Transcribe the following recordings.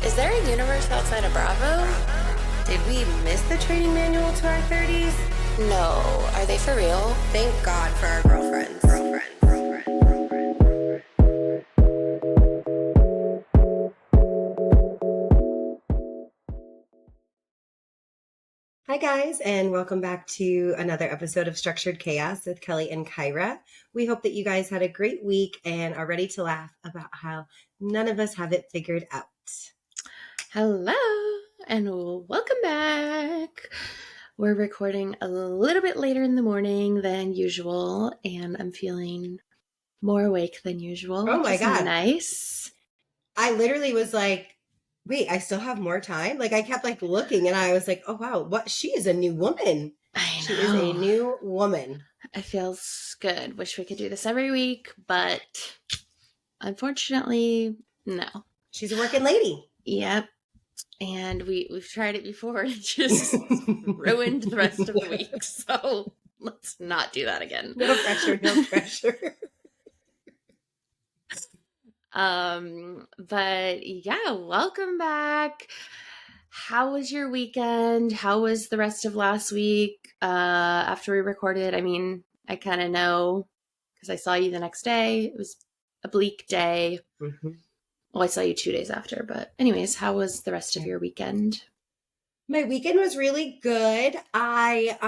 Is there a universe outside of Bravo? Did we miss the training manual to our 30s? No. Are they for real? Thank God for our girlfriends. Hi guys, and welcome back to another episode of Structured Chaos with Kelly and Kyra. We hope that you guys had a great week and are ready to laugh about how none of us have it figured out. Hello, and welcome back. We're recording a little bit later in the morning than usual, and I'm feeling more awake than usual. Oh my God. Nice. I literally was like, wait, I still have more time? Like, I kept like looking and I was like, oh wow, what? She is a new woman. I know. She is a new woman. It feels good. Wish we could do this every week, but unfortunately, no. She's a working lady. Yep. And we've tried it before and it just ruined the rest of the week. So let's not do that again. No pressure, no pressure. But yeah, welcome back. How was your weekend? How was the rest of last week? After we recorded, I mean, I kind of know because I saw you the next day. It was a bleak day. Mm-hmm. Well, I saw you 2 days after, but anyways, how was the rest of your weekend? My weekend was really good. I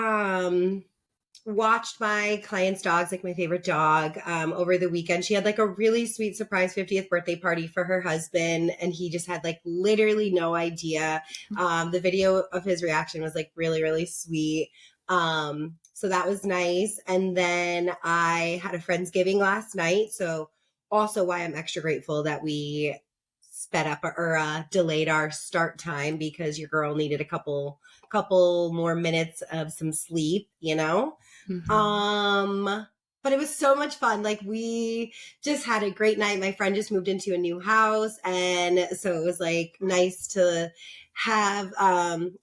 watched my client's dogs, like my favorite dog, over the weekend. She had like a really sweet surprise 50th birthday party for her husband, and he just had like literally no idea. The video of his reaction was like really, really sweet. So that was nice. And then I had a Friendsgiving last night, so also why I'm extra grateful that we sped up or delayed our start time because your girl needed a couple more minutes of some sleep, you know? Mm-hmm. But it was so much fun. Like, we just had a great night. My friend just moved into a new house, and so it was like nice to have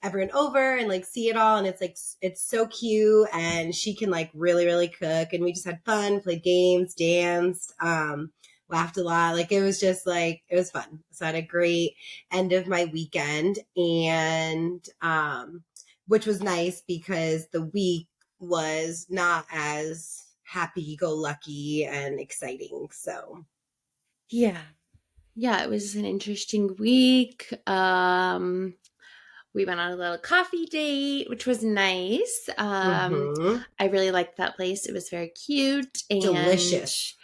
everyone over and like see it all. And it's like, it's so cute, and she can like really, really cook. And we just had fun, played games, danced, laughed a lot. Like, it was just like, it was fun. So I had a great end of my weekend, and which was nice because the week was not as happy-go-lucky and exciting. So yeah, it was an interesting week. We went on a little coffee date, which was nice. I really liked that place. It was very cute and delicious,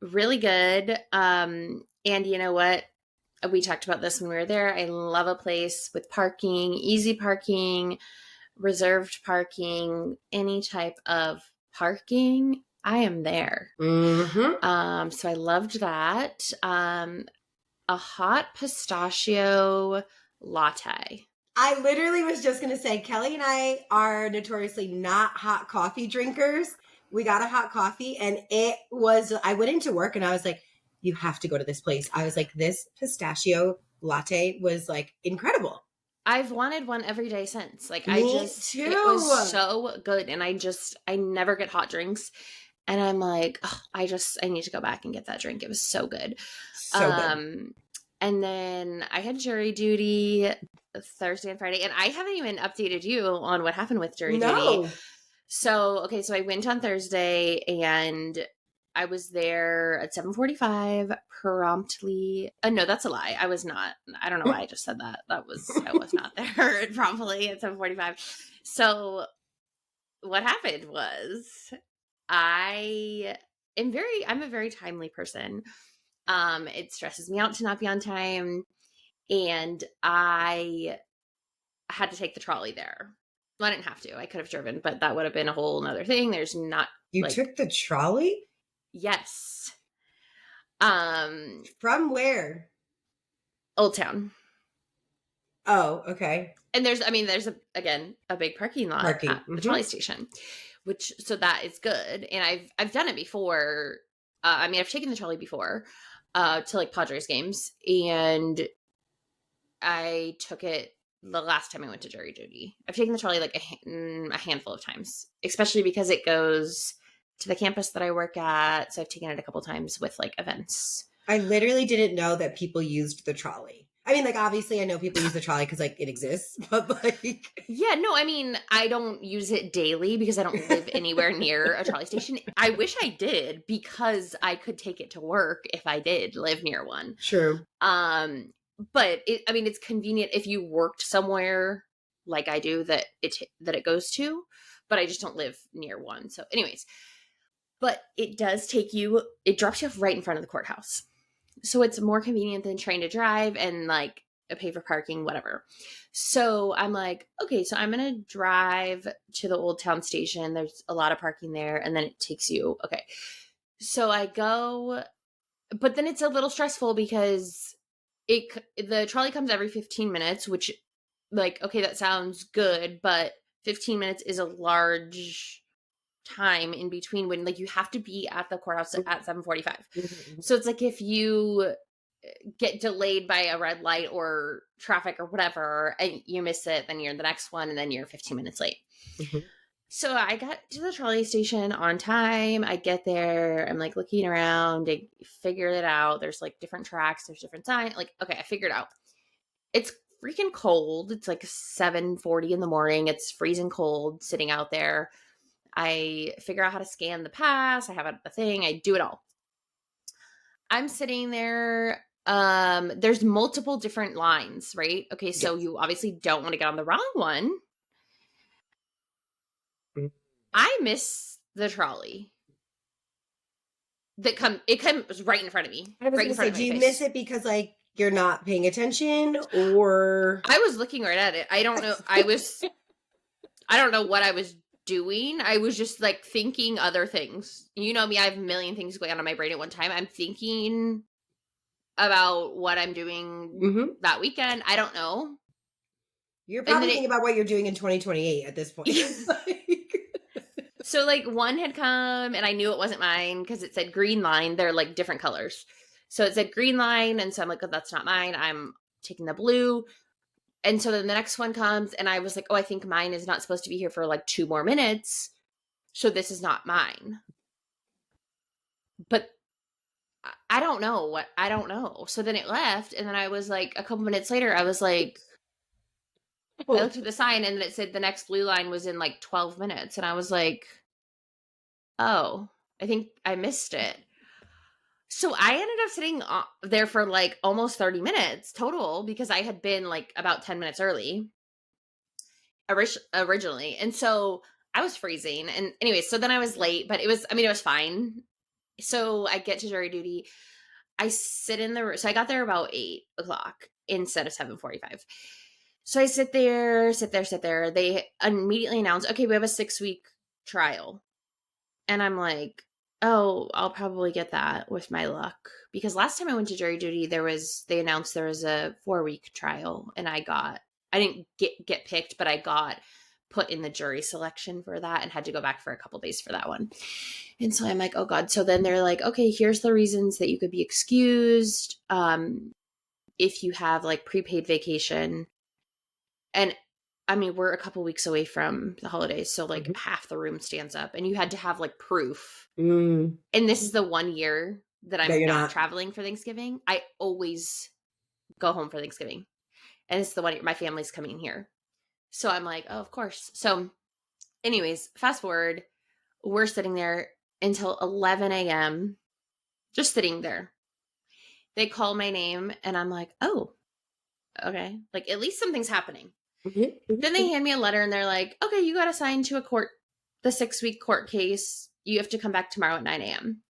really good. And you know what? We talked about this when we were there. I love a place with parking, easy parking, reserved parking, any type of parking. I am there. Mm-hmm. So I loved that. A hot pistachio latte. I literally was just going to say, Kelly and I are notoriously not hot coffee drinkers. We got a hot coffee, and it was, I went into work and I was like, you have to go to this place. I was like, this pistachio latte was like incredible. I've wanted one every day since. Like, Me too. It was so good. And I never get hot drinks. And I'm like, oh, I need to go back and get that drink. It was so good. So good. And then I had jury duty Thursday and Friday, and I haven't even updated you on what happened with jury duty. So I went on Thursday, and I was there at 7:45 promptly. No, that's a lie. I was not. I don't know why I just said that. I was not there promptly at 7:45. So what happened was I'm a very timely person. It stresses me out to not be on time, and I had to take the trolley there. Well, I didn't have to. I could have driven, but that would have been a whole nother thing. There's not. You took the trolley? Yes. From where? Old Town. Oh, okay. And there's a big parking lot at the trolley station, so that is good. And I've done it before. I've taken the trolley before, to like Padres games, and I took it the last time I went to jury duty. I've taken the trolley like a handful of times, especially because it goes to the campus that I work at. So I've taken it a couple times with like events. I literally didn't know that people used the trolley. I mean, like, obviously I know people use the trolley because, like, it exists, but, like... Yeah, no, I mean, I don't use it daily because I don't live anywhere near a trolley station. I wish I did because I could take it to work if I did live near one. True. But it's convenient if you worked somewhere like I do that it goes to, but I just don't live near one. So anyways, but it drops you off right in front of the courthouse. So it's more convenient than trying to drive and like pay for parking, whatever. So I'm like, okay, so I'm going to drive to the Old Town Station. There's a lot of parking there. And then it takes you, okay. So I go, but then it's a little stressful because the trolley comes every 15 minutes, which like, okay, that sounds good, but 15 minutes is a large time in between when like you have to be at the courthouse at 7:45. So it's like if you get delayed by a red light or traffic or whatever and you miss it, then you're the next one and then you're 15 minutes late. So I got to the trolley station on time. I get there, I'm like looking around, I figured it out. There's like different tracks, there's different signs. Like, okay, I figured out. It's freaking cold. It's like 7:40 in the morning. It's freezing cold sitting out there. I figure out how to scan the pass. I have a thing. I do it all. I'm sitting there. There's multiple different lines, right? Okay, so you obviously don't want to get on the wrong one. I miss the trolley. It comes right in front of me. I was gonna say, do you miss it because like you're not paying attention, or I was looking right at it. I don't know. I don't know what I was doing. I was just like thinking other things. You know me, I have a million things going on in my brain at one time. I'm thinking about what I'm doing that weekend. I don't know. You're probably thinking about what you're doing in 2028 at this point. So like one had come and I knew it wasn't mine because it said green line. They're like different colors. So it said green line. And so I'm like, oh, that's not mine. I'm taking the blue. And so then the next one comes and I was like, oh, I think mine is not supposed to be here for like 2 more minutes. So this is not mine. But I don't know. So then it left. And then I was like, a couple minutes later, I was like, I looked at the sign and it said the next blue line was in like 12 minutes. And I was like, oh, I think I missed it. So I ended up sitting there for like almost 30 minutes total because I had been like about 10 minutes early originally. And so I was freezing. And anyway, so then I was late, but it was fine. So I get to jury duty. I sit in the room. So I got there about 8:00 instead of 7:45. So I sit there. They immediately announce, okay, we have a 6-week trial. And I'm like, oh, I'll probably get that with my luck. Because last time I went to jury duty, they announced there was a 4-week trial. And I didn't get picked, but I got put in the jury selection for that and had to go back for a couple days for that one. And so I'm like, oh God. So then they're like, okay, here's the reasons that you could be excused. If you have like prepaid vacation. And I mean, we're a couple weeks away from the holidays. So like half the room stands up and you had to have like proof. And this is the 1 year that I'm not traveling for Thanksgiving. I always go home for Thanksgiving. And it's the 1 year my family's coming here. So I'm like, oh, of course. So anyways, fast forward, we're sitting there until 11 a.m. just sitting there. They call my name and I'm like, oh, okay. Like at least something's happening. Then they hand me a letter and they're like, okay, you got assigned to the 6-week court case. You have to come back tomorrow at 9 a.m.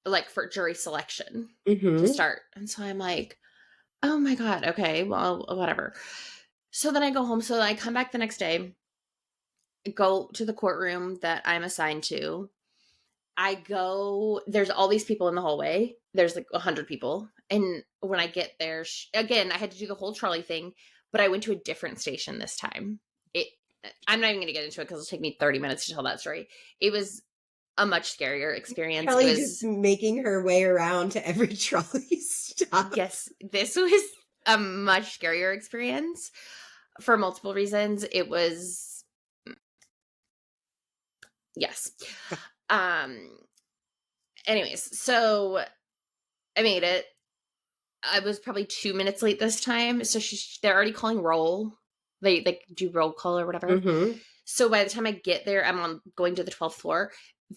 like for jury selection to start. And so I'm like, oh my God. Okay, well, whatever. So then I go home. So I come back the next day, go to the courtroom that I'm assigned to. There's all these people in the hallway. There's like 100 people. And when I get there, again, I had to do the whole trolley thing, but I went to a different station this time. I'm not even going to get into it because it'll take me 30 minutes to tell that story. It was a much scarier experience. Kelly just making her way around to every trolley stop. Yes, this was a much scarier experience for multiple reasons. It was, yes. Anyways, so I made it. I was probably 2 minutes late this time. So they're already calling roll. They do roll call or whatever. Mm-hmm. So by the time I get there, I'm going to the 12th floor.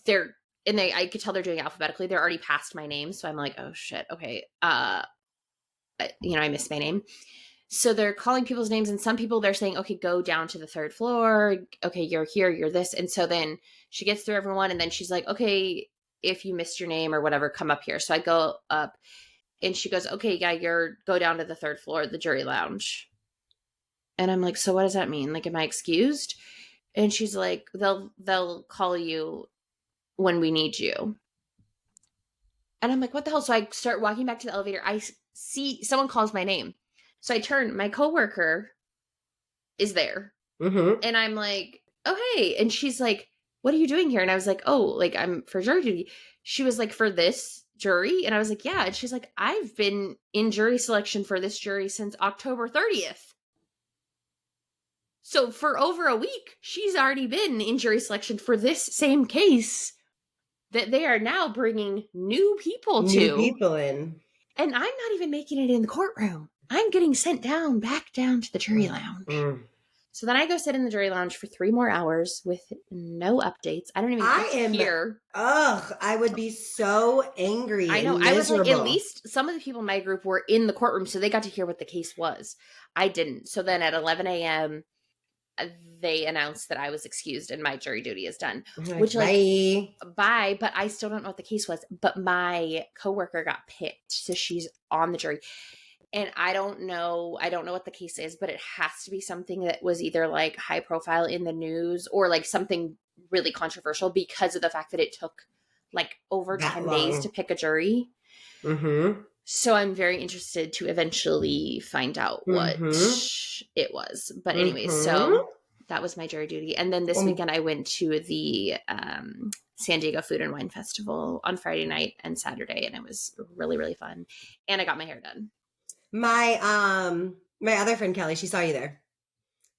I could tell they're doing it alphabetically. They're already past my name. So I'm like, oh shit. Okay. I missed my name. So they're calling people's names, and some people they're saying, okay, go down to the 3rd floor. Okay, you're here, you're this. And so then she gets through everyone, and then she's like, okay, if you missed your name or whatever, come up here. So I go up, and she goes, okay, yeah, go down to the 3rd floor, the jury lounge. And I'm like, so what does that mean? Like, am I excused? And she's like, they'll call you when we need you. And I'm like, what the hell? So I start walking back to the elevator. I see someone calls my name. So I turn, my coworker is there. Mm-hmm. And I'm like, oh, hey. And she's like, what are you doing here? And I was like, oh, like I'm for jury duty. She was like, for this jury? And I was like, yeah. And she's like, I've been in jury selection for this jury since October 30th. So for over a week, she's already been in jury selection for this same case that they are now bringing new people to. New people in. And I'm not even making it in the courtroom. I'm getting sent back down to the jury lounge. Mm. So then I go sit in the jury lounge for 3 more hours with no updates. I don't even get to hear. Ugh, I would be so angry. I know. And I was like, miserable. at least some of the people in my group were in the courtroom, so they got to hear what the case was. I didn't. So then at 11 a.m., they announced that I was excused and my jury duty is done. Which, bye. But I still don't know what the case was. But my coworker got picked, so she's on the jury. And I don't know what the case is, but it has to be something that was either like high profile in the news or like something really controversial because of the fact that it took like over 10 days to pick a jury. Mm-hmm. So I'm very interested to eventually find out what it was. But anyways, so that was my jury duty. And then this weekend I went to the San Diego Food and Wine Festival on Friday night and Saturday, and it was really, really fun. And I got my hair done. My other friend Kelly, she saw you there.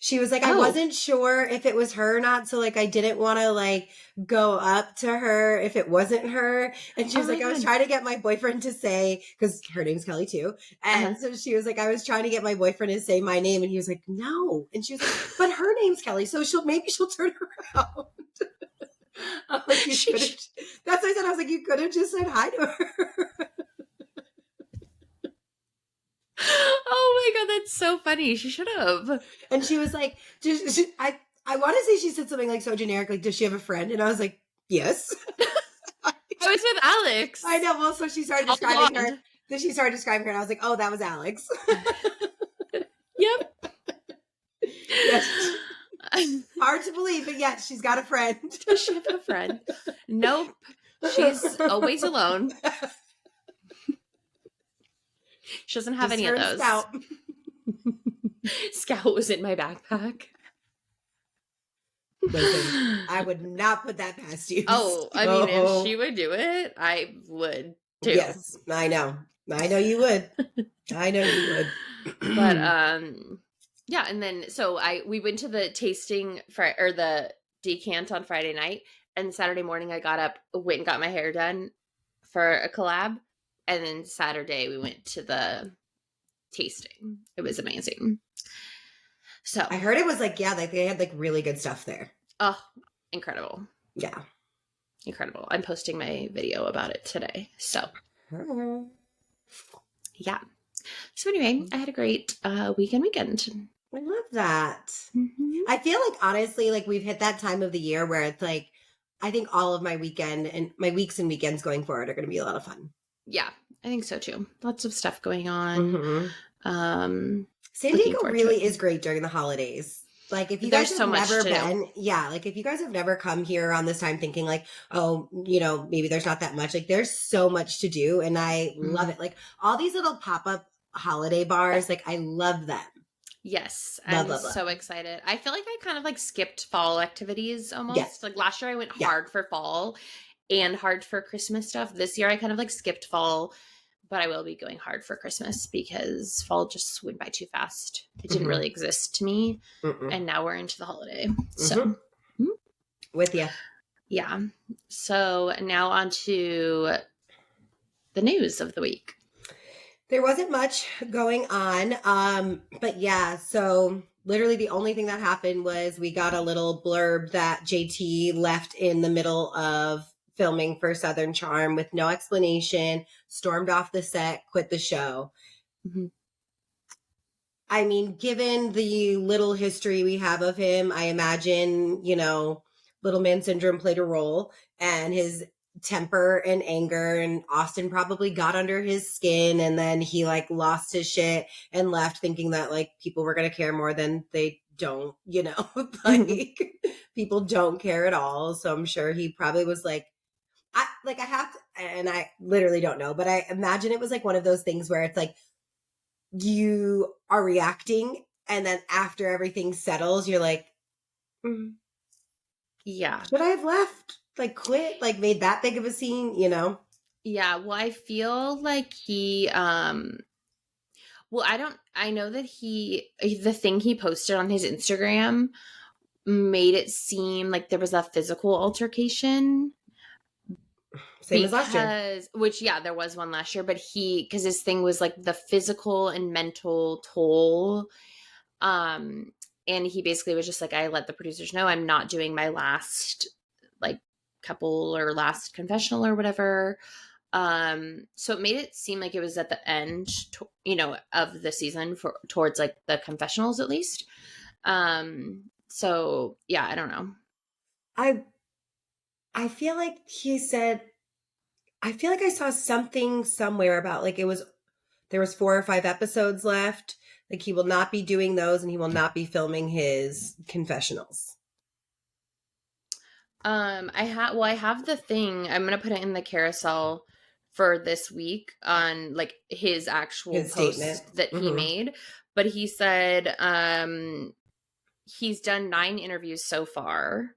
She was like, I wasn't sure if it was her or not, so like I didn't want to like go up to her if it wasn't her. And she was like, I was trying to get my boyfriend to say, because her name's Kelly too. And so she was like, I was trying to get my boyfriend to say my name, and he was like, no. And she was like, but her name's Kelly, so maybe she'll turn around. I'm like, that's what I said. I was like, you could have just said hi to her. Oh my God, that's so funny. She should have. And she was like, I want to say she said something like so generic, like, does she have a friend? And I was like, yes. I was with Alex. I know. Well, so she started describing her. Then she started describing her, and I was like, oh, that was Alex. Yep. Yes. Hard to believe, but yes, she's got a friend. Does she have a friend? Nope. She's always alone. She doesn't have any of those. Scout. Scout was in my backpack. Listen, I would not put that past you. Oh, I mean, if she would do it, I would too. Yes, I know. I know you would. I know you would. But yeah, and then so we went to the tasting or the decant on Friday night, and Saturday morning I got up, went and got my hair done for a collab. And then Saturday we went to the tasting. It was amazing. So I heard it was like, yeah, like they had like really good stuff there. Oh, incredible. Yeah. Incredible. I'm posting my video about it today. So yeah. So anyway, I had a great weekend. I love that. Mm-hmm. I feel like honestly, like we've hit that time of the year where it's like, I think all of my weekend and my weeks and weekends going forward are going to be a lot of fun. Yeah, I think so too. Lots of stuff going on. San Diego really is great during the holidays. Like if you guys have never been, like if you guys have never come here around this time thinking like, oh, you know, maybe there's not that much. Like there's so much to do, and I love it. Like all these little pop-up holiday bars, like I love them. Yes, I'm so excited. I feel like I kind of like skipped fall activities almost. Yes. Like last year I went hard for fall and hard for Christmas stuff. This year I kind of like skipped fall, but I will be going hard for Christmas because fall just went by too fast. It didn't really exist to me. And now we're into the holiday. So with you. Yeah. So now on to the news of the week. There wasn't much going on. But yeah, so literally the only thing that happened was we got a little blurb that JT left in the middle of filming for Southern Charm with no explanation, stormed off the set, quit the show. Mm-hmm. I mean, given the little history we have of him, I imagine, little man syndrome played a role, and his temper and anger, and Austin probably got under his skin, and then he like lost his shit and left thinking that like people were going to care more than they don't, like people don't care at all. So I'm sure he probably was like, I have to, and I literally don't know, but I imagine it was like one of those things where it's like, you are reacting, and then after everything settles, you're like, yeah, should I have left? Like quit? Like made that big of a scene? Yeah. Well, I feel like he, well, I know that the thing he posted on his Instagram made it seem like there was a physical altercation. Same as last year. Which, yeah, there was one last year, but because his thing was like the physical and mental toll. And he basically was just like, I let the producers know I'm not doing my last like couple or last confessional or whatever. So it made it seem like it was at the end, of the season towards like the confessionals at least. So yeah, I don't know. I feel like he said, I feel like I saw something somewhere about like there was 4 or 5 episodes left. Like he will not be doing those, and he will not be filming his confessionals. I have the thing. I'm gonna put it in the carousel for this week on like his actual post statement that he made. But he said he's done 9 interviews so far,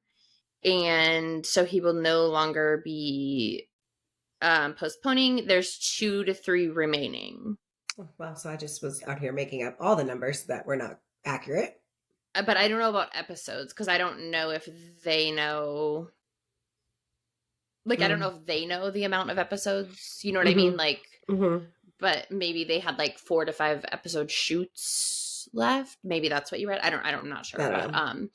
and so he will no longer be postponing. There's 2 to 3 remaining. Well, so I just was out here making up all the numbers that were not accurate. But I don't know about episodes, because I don't know if they know. Like, I don't know if they know the amount of episodes. You know what I mean? Like, but maybe they had like 4 to 5 episode shoots left. Maybe that's what you read. I'm not sure. But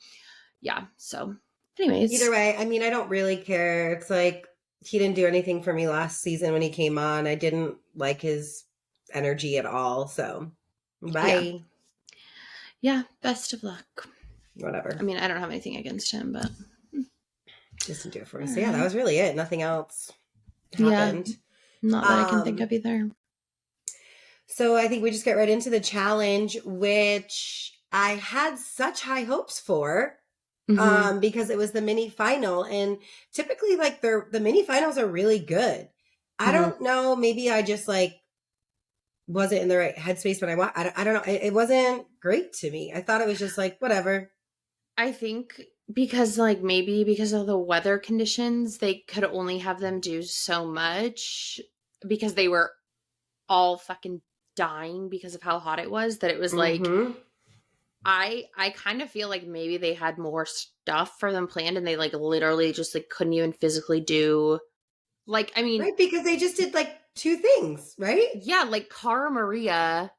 yeah. So, anyways, either way, I mean, I don't really care. It's like he didn't do anything for me last season when he came on. I didn't like his energy at all. So, bye. Yeah. Best of luck. Whatever. I mean, I don't have anything against him, but just to do it for us. So yeah, that was really it. Nothing else happened. Yeah, not that I can think of either. So I think we just get right into the challenge, which I had such high hopes for. Because it was the mini final, and typically like the mini finals are really good. I don't know, maybe I just like wasn't in the right headspace when I watched. I don't know. It wasn't great to me. I thought it was just like whatever. I think because maybe because of the weather conditions, they could only have them do so much, because they were all fucking dying because of how hot it was, that it was like I kind of feel like maybe they had more stuff for them planned, and they like literally just like couldn't even physically do right, because they just did like 2 things, right? Yeah, like Cara Maria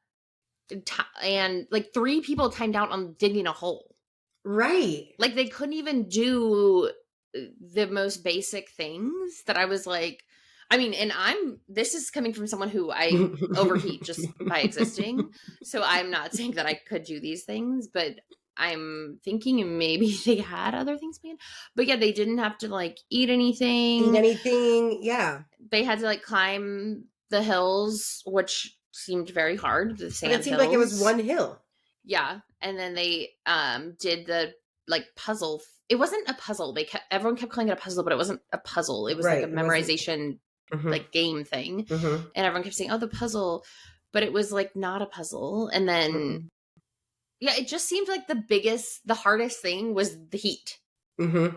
and like 3 people timed out on digging a hole. Right. Like they couldn't even do the most basic things that I was like, I mean, and this is coming from someone who I overheat just by existing. So I'm not saying that I could do these things, but I'm thinking maybe they had other things planned. But yeah, they didn't have to like eat anything. Yeah. They had to like climb the hills, which seemed very hard. The sand It seemed hills. like it was one hill. Yeah. And then they did the like puzzle. It wasn't a puzzle. Everyone kept calling it a puzzle, but it wasn't a puzzle. It was like a memorization like game thing. And everyone kept saying, oh, the puzzle. But it was like not a puzzle. And then yeah, it just seemed like the hardest thing was the heat. And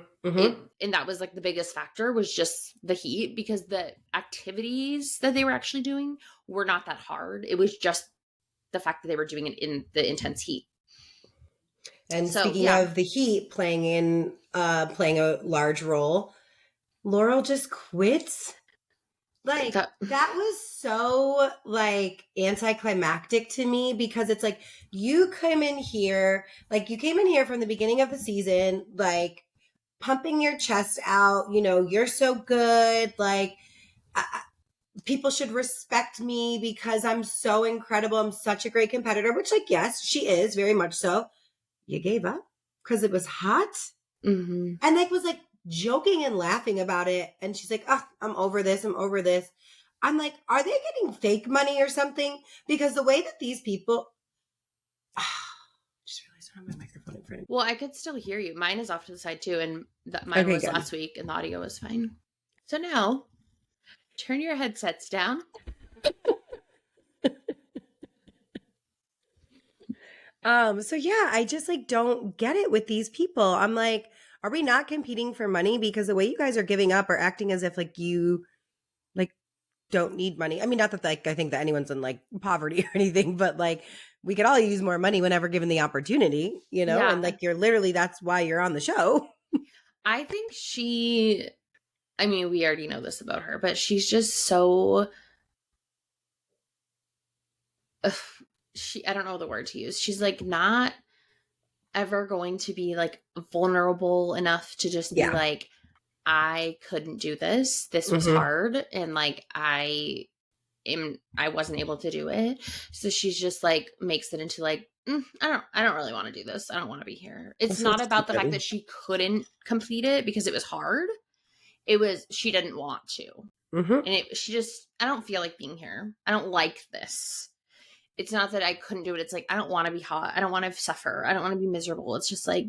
that was like the biggest factor, was just the heat, because the activities that they were actually doing were not that hard. It was just the fact that they were doing it in the intense heat. And so, speaking of the heat playing a large role, Laurel just quits. Like, that was so, like, anticlimactic to me because it's like, you came in here from the beginning of the season, like, pumping your chest out, you know, you're so good, like, people should respect me because I'm so incredible, I'm such a great competitor, which, like, yes, she is, very much so. You gave up because it was hot? Mm-hmm. And, like, was, like, joking and laughing about it. And she's like, oh, I'm over this. I'm like, are they getting fake money or something? Because the way that these people, I just realized I don't have my microphone in front of me. Well, I could still hear you. Mine is off to the side too, and mine was good. Last week, and the audio was fine. So now, turn your headsets down. So yeah, I just like don't get it with these people. I'm like, are we not competing for money? Because the way you guys are giving up or acting as if like you like don't need money. I mean, not that like I think that anyone's in like poverty or anything, but like we could all use more money whenever given the opportunity, you know? Yeah. And like you're literally, that's why you're on the show. I think I mean, we already know this about her, but she's just so I don't know the word to use. She's like not ever going to be like vulnerable enough to just be like, I couldn't do this. This was hard. And like, I wasn't able to do it. So she's just like, makes it into like, I don't really want to do this. I don't want to be here. It's not about the fact that she couldn't complete it because it was hard. It was, she didn't want to. And I don't feel like being here. I don't like this. It's not that I couldn't do it. It's like, I don't want to be hot. I don't want to suffer. I don't want to be miserable. It's just like,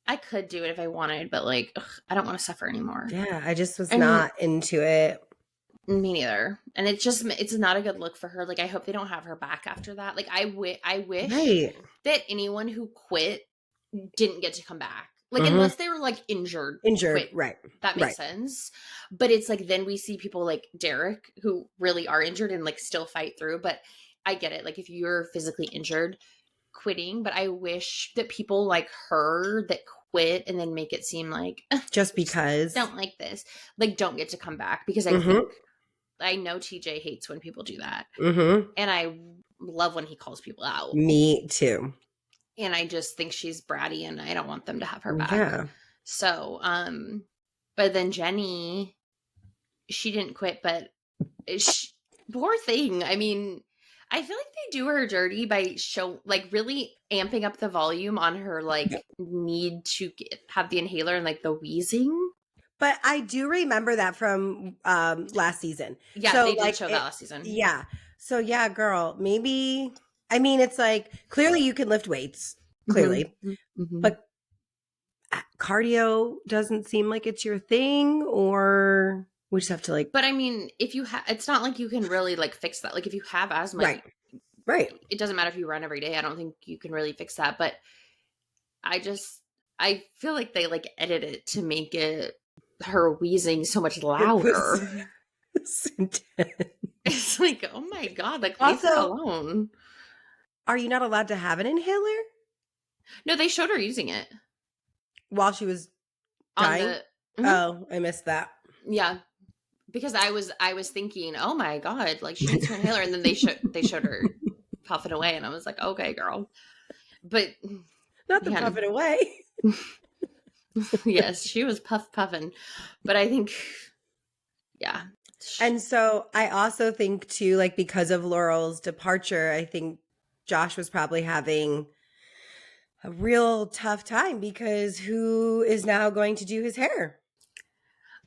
I could do it if I wanted, but like, I don't want to suffer anymore. Yeah, I just was not into it. Me neither. And it's not a good look for her. Like, I hope they don't have her back after that. Like, I wish that anyone who quit didn't get to come back. Like, unless they were like injured, quit. Right. That makes sense. But it's like, then we see people like Derek who really are injured and like still fight through. But I get it. Like, if you're physically injured, quitting. But I wish that people like her that quit and then make it seem like just because don't like this, like don't get to come back, because I think I know TJ hates when people do that. And I love when he calls people out. Me too. And I just think she's bratty and I don't want them to have her back. Yeah. So, but then Jenny, she didn't quit, but poor thing. I mean, I feel like they do her dirty by really amping up the volume on her, like need to have the inhaler and like the wheezing. But I do remember that from last season. Yeah, so, they did show that last season. Yeah. So yeah, girl, maybe, I mean, it's like, clearly you can lift weights, clearly. But cardio doesn't seem like it's your thing, or we just have to like. But I mean, if you it's not like you can really like fix that. Like if you have asthma, right. It doesn't matter if you run every day. I don't think you can really fix that. But I feel like they like edit it to make her wheezing so much louder. It's like, oh my God, like leave her alone. Are you not allowed to have an inhaler? No, they showed her using it while she was dying. Oh, I missed that. Yeah, because I was thinking, oh my God, like she needs her inhaler, and then they showed her puffing away, and I was like, okay, girl, but not the puffing away. Yes, she was puffing, but I think, yeah. And so I also think too, like because of Laurel's departure, I think Josh was probably having a real tough time because who is now going to do his hair?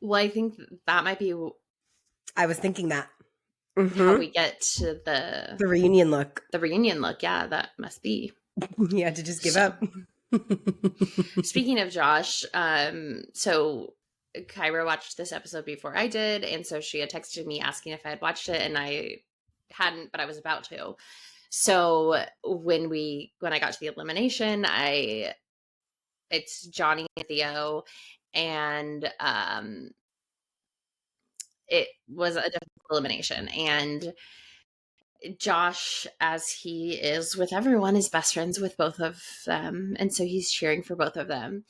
Well, I think that might be. I was thinking that. How we get to the reunion look. The reunion look, yeah, that must be. You had to just give up. Speaking of Josh, so Kyra watched this episode before I did, and so she had texted me asking if I had watched it, and I hadn't, but I was about to. So when I got to the elimination, it's Johnny and Theo, and it was a difficult elimination, and Josh, as he is with everyone, is best friends with both of them, and so he's cheering for both of them.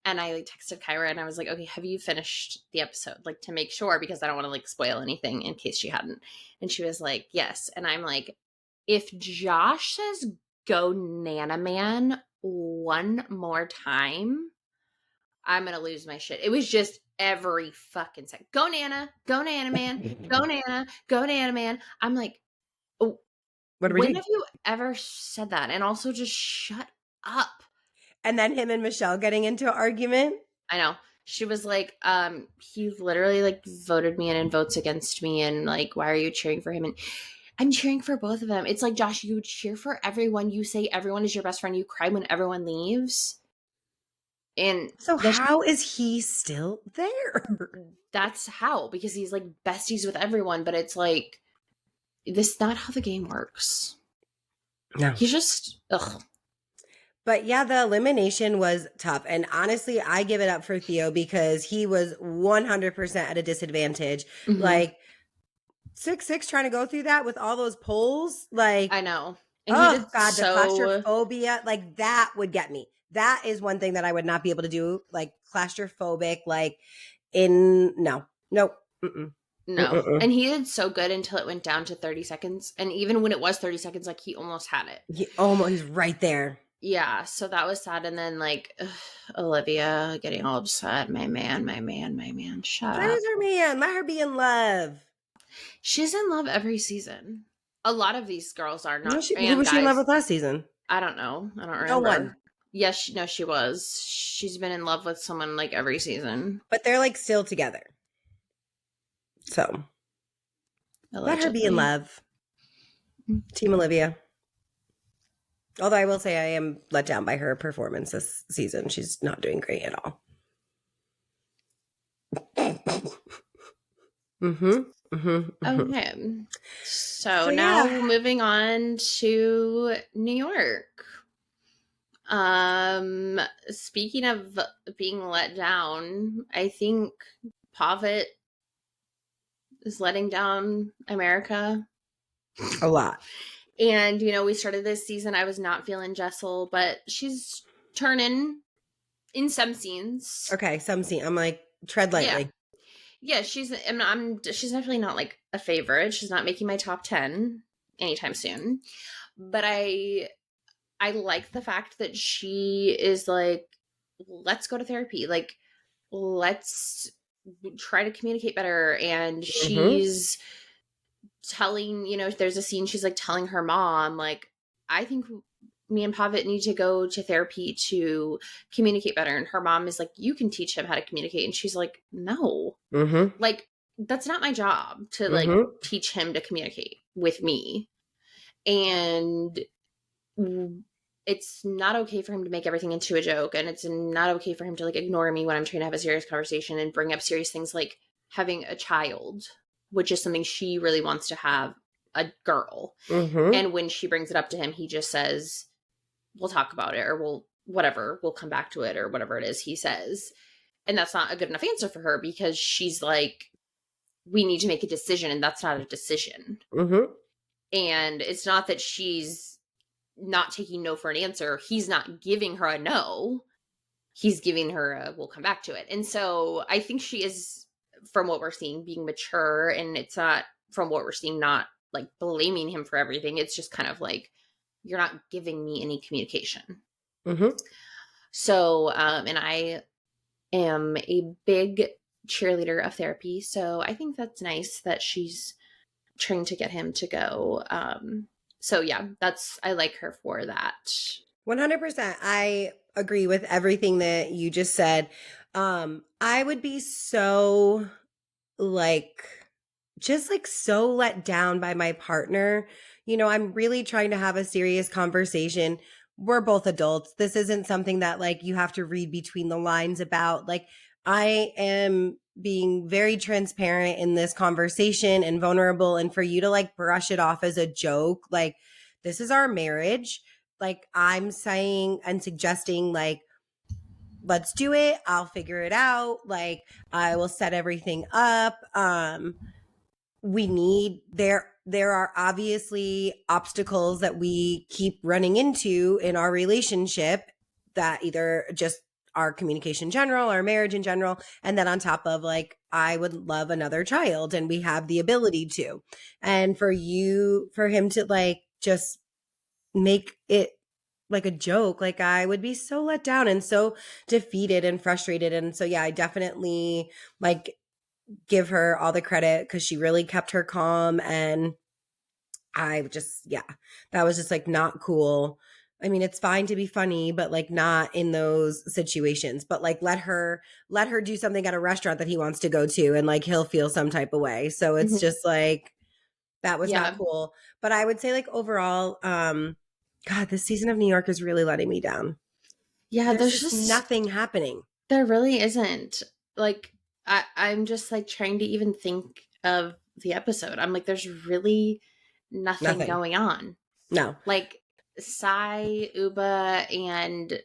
And I like texted Kyra and I was like, okay, have you finished the episode? Like to make sure, because I don't want to like spoil anything in case she hadn't. And she was like, yes. And I'm like, if Josh says go Nana Man one more time, I'm going to lose my shit. It was just every fucking second. Go Nana Man, go Nana Man. I'm like, oh, What are we when doing? have you ever said that? And also just shut up. And then him and Michelle getting into an argument. I know. She was like, he literally like voted me in and votes against me, and like, why are you cheering for him? And I'm cheering for both of them. It's like, Josh, you cheer for everyone. You say everyone is your best friend. You cry when everyone leaves. And so how is he still there? That's how, because he's like besties with everyone, but it's like, this is not how the game works. No. He's just, ugh. But yeah, the elimination was tough. And honestly, I give it up for Theo because he was 100% at a disadvantage. Mm-hmm. Like 6'6" trying to go through that with all those polls. Like, I know. And oh God, the claustrophobia, like that would get me. That is one thing that I would not be able to do. Like claustrophobic, like nope. Mm-mm. No. Mm-mm. And he did so good until it went down to 30 seconds. And even when it was 30 seconds, like he almost had it. He's right there. Yeah, so that was sad. And then like Olivia getting all upset. My man. Shut up. Where's her man? Let her be in love. She's in love every season. A lot of these girls are not. Who was she in love with last season? I don't know. I don't remember. No one. Yes, she was. She's been in love with someone like every season. But they're like still together. So allegedly. Let her be in love. Team Olivia. Although I will say I am let down by her performance this season. She's not doing great at all. Okay. So now moving on to New York. Speaking of being let down, I think Pavitt is letting down America a lot. And, you know, we started this season, I was not feeling Jessel, but she's turning in some scenes. Okay, some scene. I'm like, tread lightly. Yeah, she's definitely not like a favorite. She's not making my top 10 anytime soon. But I like the fact that she is like, let's go to therapy. Like, let's try to communicate better. And she's telling, you know, there's a scene she's like telling her mom, like, I think me and Pavitt need to go to therapy to communicate better. And her mom is like, you can teach him how to communicate. And she's like, no, like, that's not my job to like teach him to communicate with me. And it's not okay for him to make everything into a joke. And it's not okay for him to like ignore me when I'm trying to have a serious conversation and bring up serious things like having a child, which is something she really wants to have, a girl. And when she brings it up to him, he just says, we'll talk about it, or we'll come back to it, or whatever it is he says. And that's not a good enough answer for her, because she's like, we need to make a decision, and that's not a decision. And it's not that she's not taking no for an answer. He's not giving her a no. He's giving her a, we'll come back to it. And so I think she is, from what we're seeing, being mature, and it's not, from what we're seeing, not like blaming him for everything. It's just kind of like, you're not giving me any communication. So, and I am a big cheerleader of therapy. So I think that's nice that she's trying to get him to go. So yeah, I like her for that. 100%. I agree with everything that you just said. I would be so so let down by my partner. You know, I'm really trying to have a serious conversation. We're both adults. This isn't something that like you have to read between the lines about. Like, I am being very transparent in this conversation and vulnerable, and for you to like brush it off as a joke, like, this is our marriage. Like, I'm saying and suggesting, like, let's do it. I'll figure it out. Like, I will set everything up. There are obviously obstacles that we keep running into in our relationship that either just our communication in general, our marriage in general. And then on top of like, I would love another child and we have the ability to. And for him to like just make it like a joke, like I would be so let down and so defeated and frustrated. And so, yeah, I definitely like give her all the credit because she really kept her calm. And I just, yeah, that was just like not cool. I mean, it's fine to be funny, but like not in those situations. But like let her do something at a restaurant that he wants to go to and like he'll feel some type of way. So it's just like that was not cool. But I would say like overall, God, this season of New York is really letting me down. Yeah, there's just nothing happening. There really isn't. Like I'm just like trying to even think of the episode. I'm like, there's really nothing going on. No. Like Sai, Uba, and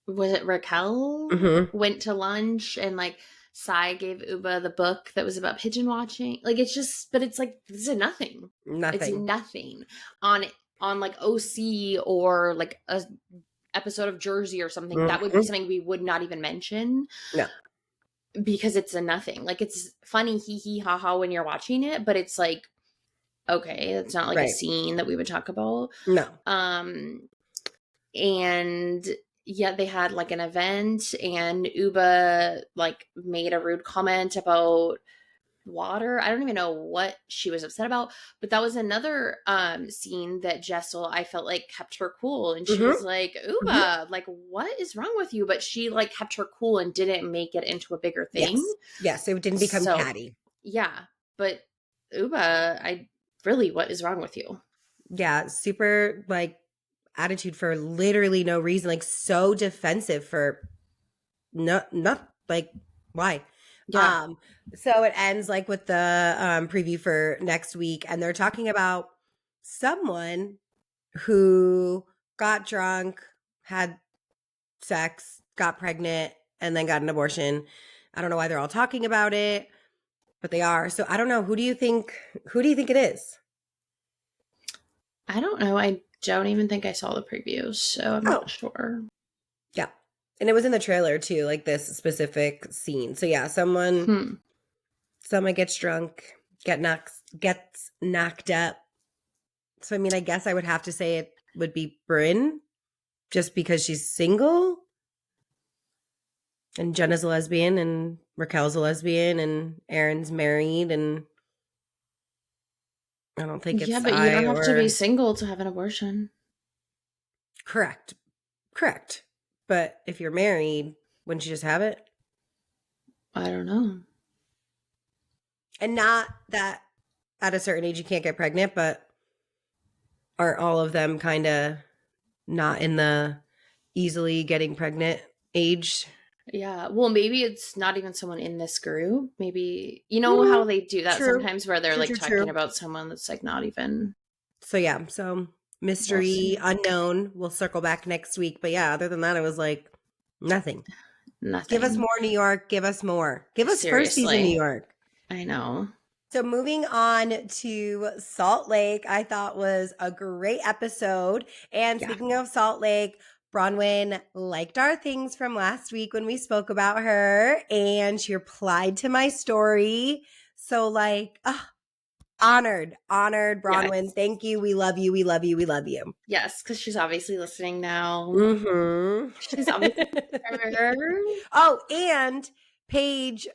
was it Raquel went to lunch and like Sai gave Uba the book that was about pigeon watching. Like it's just, but it's like this is nothing. It's nothing on like OC or like a episode of Jersey or something. That would be something we would not even mention. No. Because it's a nothing. Like it's funny, hee hee ha ha when you're watching it, but it's like, okay, it's not like a scene that we would talk about. No. And yeah, they had like an event and Uba like made a rude comment about water. I don't even know what she was upset about, but that was another scene that Jessel, I felt like kept her cool and she was like, Uba, like what is wrong with you? But she like kept her cool and didn't make it into a bigger thing. Yes, it didn't become catty. Yeah, but Uba, what is wrong with you? Yeah, super like attitude for literally no reason, like so defensive for not like why? Yeah. So it ends like with the preview for next week, and they're talking about someone who got drunk, had sex, got pregnant, and then got an abortion. I don't know why they're all talking about it, but they are. So I don't know. Who do you think it is? I don't know. I don't even think I saw the previews, so I'm not sure. Yeah. And it was in the trailer too, like this specific scene. So yeah, someone gets drunk, gets knocked up. So I mean, I guess I would have to say it would be Bryn, just because she's single. And Jenna's a lesbian and Raquel's a lesbian and Aaron's married, and I don't think it's but you don't have to be single to have an abortion. Correct. But if you're married, wouldn't you just have it? I don't know. And not that at a certain age you can't get pregnant, but aren't all of them kind of not in the easily getting pregnant age? Yeah. Well, maybe it's not even someone in this group. Maybe, you know how they do that sometimes where they're talking about someone that's like not even. So yeah. So mystery unknown. We'll circle back next week. But yeah, other than that, it was like nothing. Give us more New York. Give us more. Give us first season New York. I know. So moving on to Salt Lake, I thought was a great episode. And speaking of Salt Lake, Bronwyn liked our things from last week when we spoke about her, and she replied to my story. So like, honored, Bronwyn. Yes. Thank you. We love you. We love you. We love you. Yes, because she's obviously listening now. She's obviously Oh, and Paige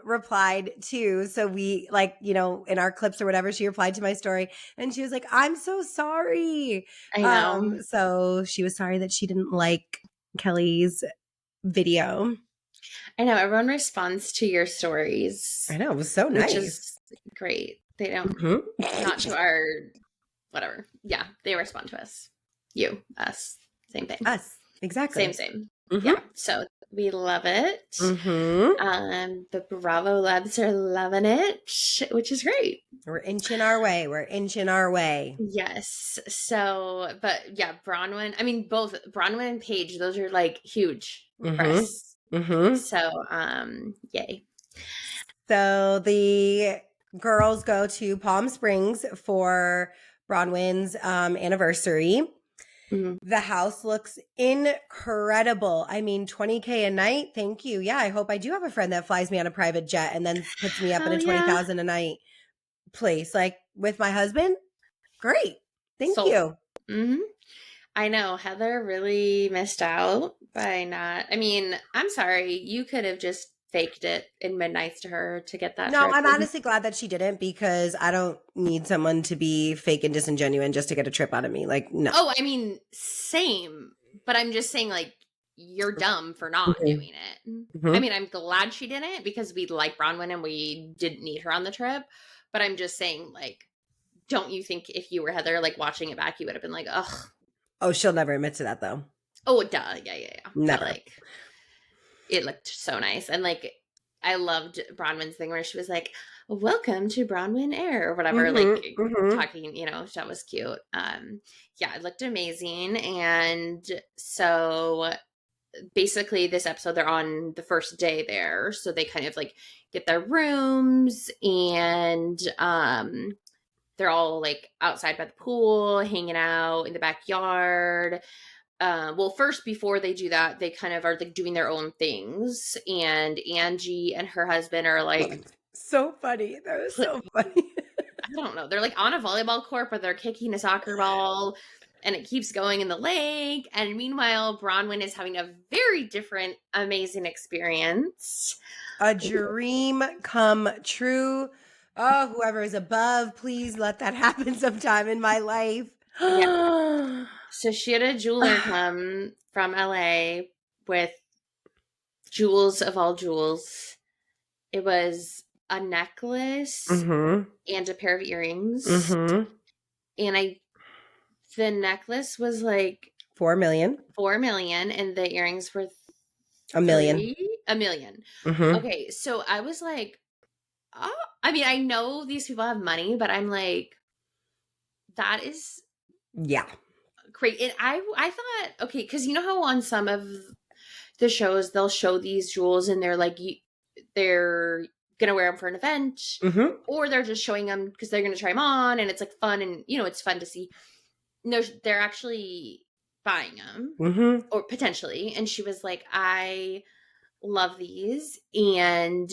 replied too. So we like, you know, in our clips or whatever, she replied to my story and she was like, I'm so sorry. I know. So she was sorry that she didn't like Kelly's video. I know. Everyone responds to your stories. I know. It was so nice. Which is great. They don't, not to our, whatever. Yeah. They respond to us. You, us, same thing. Us. Exactly. Same. Yeah. So we love it. The Bravo Labs are loving it, which is great. We're inching our way. Yes. So, but yeah, Bronwyn, I mean, both Bronwyn and Paige, those are like huge for us. So, yay. So the girls go to Palm Springs for Bronwyn's anniversary. The house looks incredible. I mean, $20K a night. Thank you. Yeah, I hope I do have a friend that flies me on a private jet and then puts me up in a 20,000 a night place, like with my husband. Great. Thank you. Mm-hmm. I know Heather really missed out by not. I mean, I'm sorry. You could have just faked it and been nice to her to get that. No, trip. I'm honestly glad that she didn't, because I don't need someone to be fake and disingenuous just to get a trip out of me. Like, no. Oh, I mean, same. But I'm just saying, like, you're dumb for not doing it. I mean, I'm glad she didn't, because we like Bronwyn and we didn't need her on the trip. But I'm just saying, like, don't you think if you were Heather, like, watching it back, you would have been like, ugh. Oh, she'll never admit to that, though. Oh, duh. Yeah. Never. But, like, it looked so nice. And, like, I loved Bronwyn's thing where she was like, welcome to Bronwyn Air or whatever, talking, that was cute. Yeah, it looked amazing. And so basically this episode, they're on the first day there. So they kind of like get their rooms, and they're all like outside by the pool, hanging out in the backyard. Well, first, before they do that, they kind of are like doing their own things. And Angie and her husband are like, so funny. That was so funny. I don't know. They're like on a volleyball court, but they're kicking a soccer ball, and it keeps going in the lake. And meanwhile, Bronwyn is having a very different, amazing experience. A dream come true. Oh, whoever is above, please let that happen sometime in my life. Yeah. So she had a jeweler come from LA with jewels of all jewels. It was a necklace and a pair of earrings. And the necklace was like $4 million. And the earrings were $1 million. $1 million. Okay, so I was like, oh, I mean, I know these people have money, but I'm like, that is great. And I thought, okay, because you know how on some of the shows they'll show these jewels and they're like, they're gonna wear them for an event, or they're just showing them because they're gonna try them on, and it's like fun, and it's fun to see. No, they're actually buying them, or potentially. And she was like, I love these, and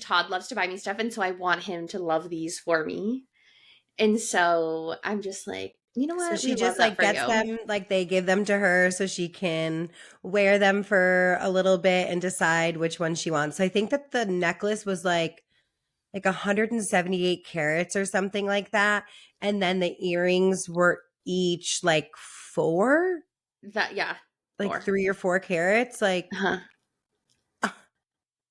Todd loves to buy me stuff, and so I want him to love these for me. And so I'm just like, you know what? So she just like gets them, like they give them to her so she can wear them for a little bit and decide which one she wants. So I think that the necklace was like 178 carats or something like that. And then the earrings were each like 4. Like 4. 3 or 4 carats. Like,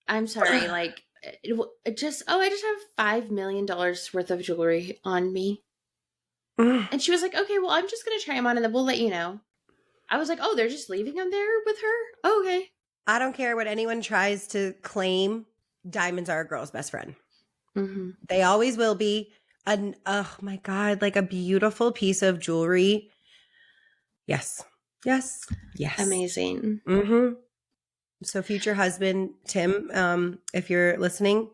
I'm sorry. Like, I just have $5 million worth of jewelry on me. And she was like, okay, well, I'm just going to try them on and then we'll let you know. I was like, oh, they're just leaving them there with her? Oh, okay. I don't care what anyone tries to claim. Diamonds are a girl's best friend. They always will be. Oh my God, like a beautiful piece of jewelry. Yes. Amazing. So future husband, Tim, if you're listening.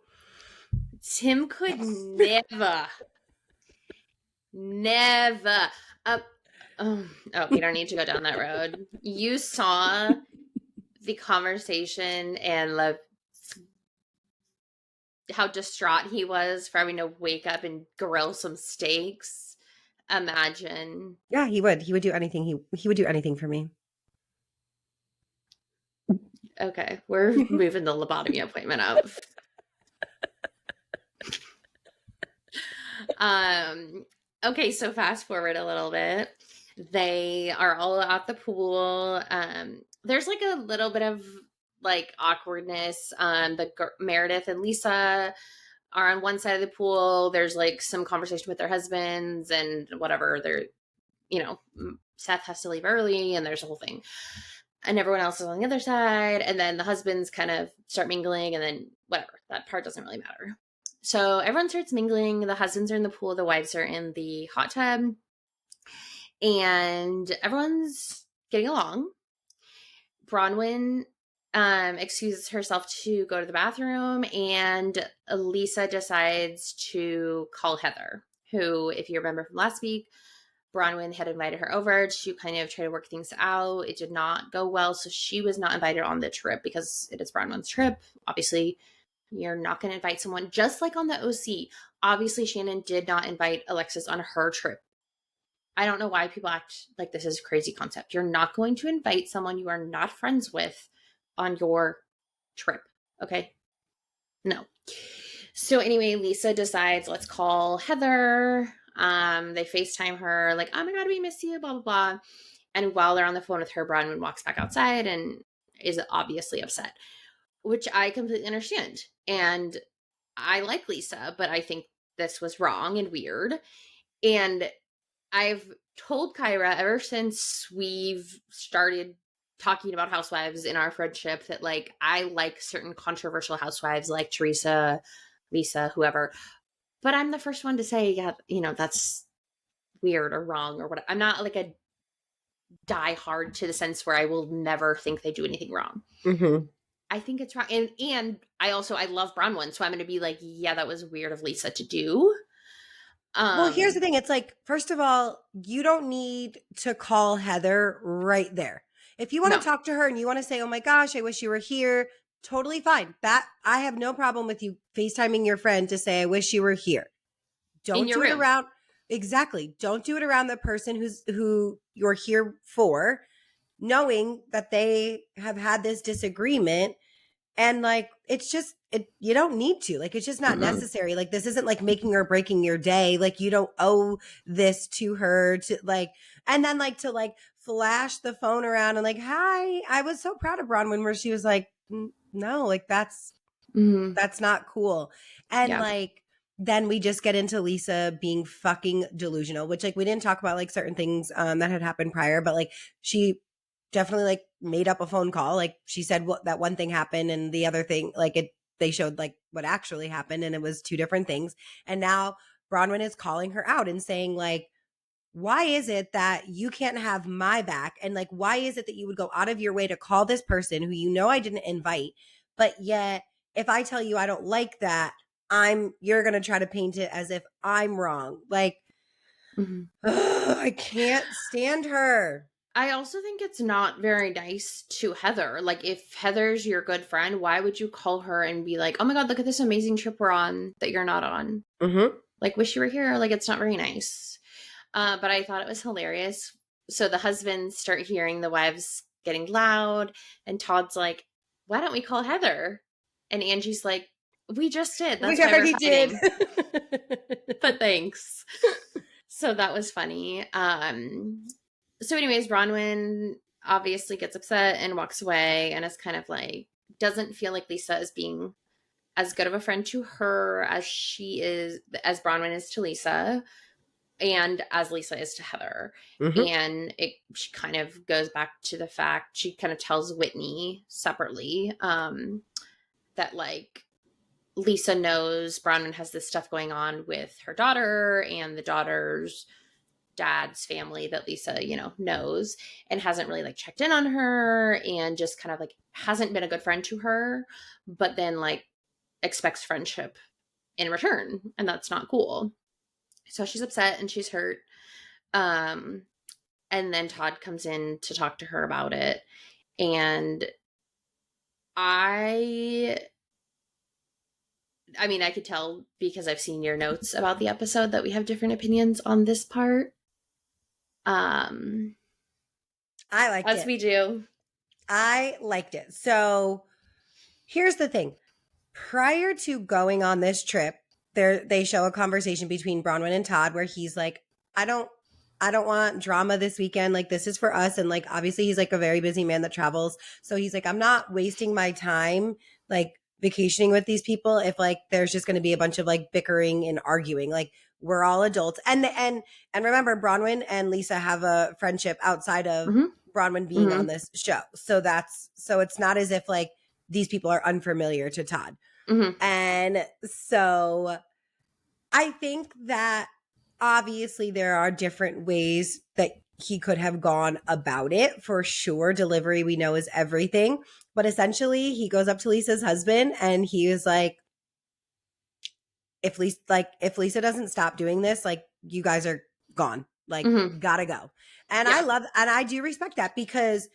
Tim could never. Oh, we don't need to go down that road. You saw the conversation and how distraught he was for having to wake up and grill some steaks. Imagine. Yeah, he would. He would do anything. He would do anything for me. Okay, we're moving the lobotomy appointment up. Okay, so fast forward a little bit. They are all at the pool. There's like a little bit of like awkwardness. Meredith and Lisa are on one side of the pool. There's like some conversation with their husbands and whatever. They're, Seth has to leave early and there's a whole thing. And everyone else is on the other side. And then the husbands kind of start mingling and then whatever. That part doesn't really matter. So everyone starts mingling. The husbands are in the pool. The wives are in the hot tub. And everyone's getting along. Bronwyn excuses herself to go to the bathroom. And Lisa decides to call Heather, who, if you remember from last week, Bronwyn had invited her over to kind of try to work things out. It did not go well, so she was not invited on the trip because it is Bronwyn's trip. Obviously, you're not going to invite someone, just like on the OC. Obviously, Shannon did not invite Alexis on her trip. I don't know why people act like this is a crazy concept. You're not going to invite someone you are not friends with on your trip, okay? No. So anyway, Lisa decides, let's call Heather. They FaceTime her, like, oh my God, we miss you, blah, blah, blah. And while they're on the phone with her, Bronwyn walks back outside and is obviously upset, which I completely understand. And I like Lisa, but I think this was wrong and weird. And I've told Kyra ever since we've started talking about housewives in our friendship that, like, I like certain controversial housewives like Teresa, Lisa, whoever. But I'm the first one to say, yeah, you know, that's weird or wrong or whatever. I'm not like a diehard to the sense where I will never think they do anything wrong. Mm-hmm. I think it's wrong. And I love Bronwyn, so I'm going to be like, yeah, that was weird of Lisa to do. Well, here's the thing. It's like, first of all, you don't need to call Heather right there. If you want to talk to her and you want to say, oh my gosh, I wish you were here, totally fine. That I have no problem with you FaceTiming your friend to say, I wish you were here. Don't do it around. Exactly. Don't do it around the person who you're here for, knowing that they have had this disagreement. And like, it's just, you don't need to, like, it's just not necessary. Like, this isn't like making or breaking your day. Like, you don't owe this to her to like, and then like to like flash the phone around and like, hi, I was so proud of Bronwyn, where she was like, no, like that's not cool. And like, then we just get into Lisa being fucking delusional, which like, we didn't talk about like certain things that had happened prior, but like she definitely like made up a phone call. Like she said that one thing happened and the other thing, like they showed like what actually happened and it was two different things. And now Bronwyn is calling her out and saying like, why is it that you can't have my back? And like, why is it that you would go out of your way to call this person who you know I didn't invite, but yet if I tell you I don't like that, you're going to try to paint it as if I'm wrong. Like, I can't stand her. I also think it's not very nice to Heather. Like, if Heather's your good friend, why would you call her and be like, oh my God, look at this amazing trip we're on that you're not on? Like, wish you were here. Like, it's not very nice. But I thought it was hilarious. So the husbands start hearing the wives getting loud, and Todd's like, why don't we call Heather? And Angie's like, we just did. That's why we're fighting. But thanks. So that was funny. So anyways, Bronwyn obviously gets upset and walks away and is kind of like, doesn't feel like Lisa is being as good of a friend to her as Bronwyn is to Lisa and as Lisa is to Heather. And she kind of goes back to the fact, she kind of tells Whitney separately that like Lisa knows Bronwyn has this stuff going on with her daughter and the daughter's dad's family that Lisa, you know, knows and hasn't really like checked in on her and just kind of like hasn't been a good friend to her, but then like expects friendship in return. And that's not cool. So she's upset and she's hurt. And then Todd comes in to talk to her about it. And I mean, I could tell because I've seen your notes about the episode that we have different opinions on this part. I liked it. As we do. I liked it. So here's the thing. Prior to going on this trip, they show a conversation between Bronwyn and Todd where he's like, I don't want drama this weekend. Like, this is for us. And like, obviously he's like a very busy man that travels. So he's like, I'm not wasting my time, like vacationing with these people if like there's just going to be a bunch of like bickering and arguing. Like, we're all adults. And remember, Bronwyn and Lisa have a friendship outside of Bronwyn being on this show. So it's not as if like these people are unfamiliar to Todd. And so I think that obviously there are different ways that he could have gone about it, for sure. Delivery, we know, is everything. But essentially he goes up to Lisa's husband and he is like, if Lisa doesn't stop doing this, like, you guys are gone. Like, Mhm. gotta go. And Yeah. and I do respect that, because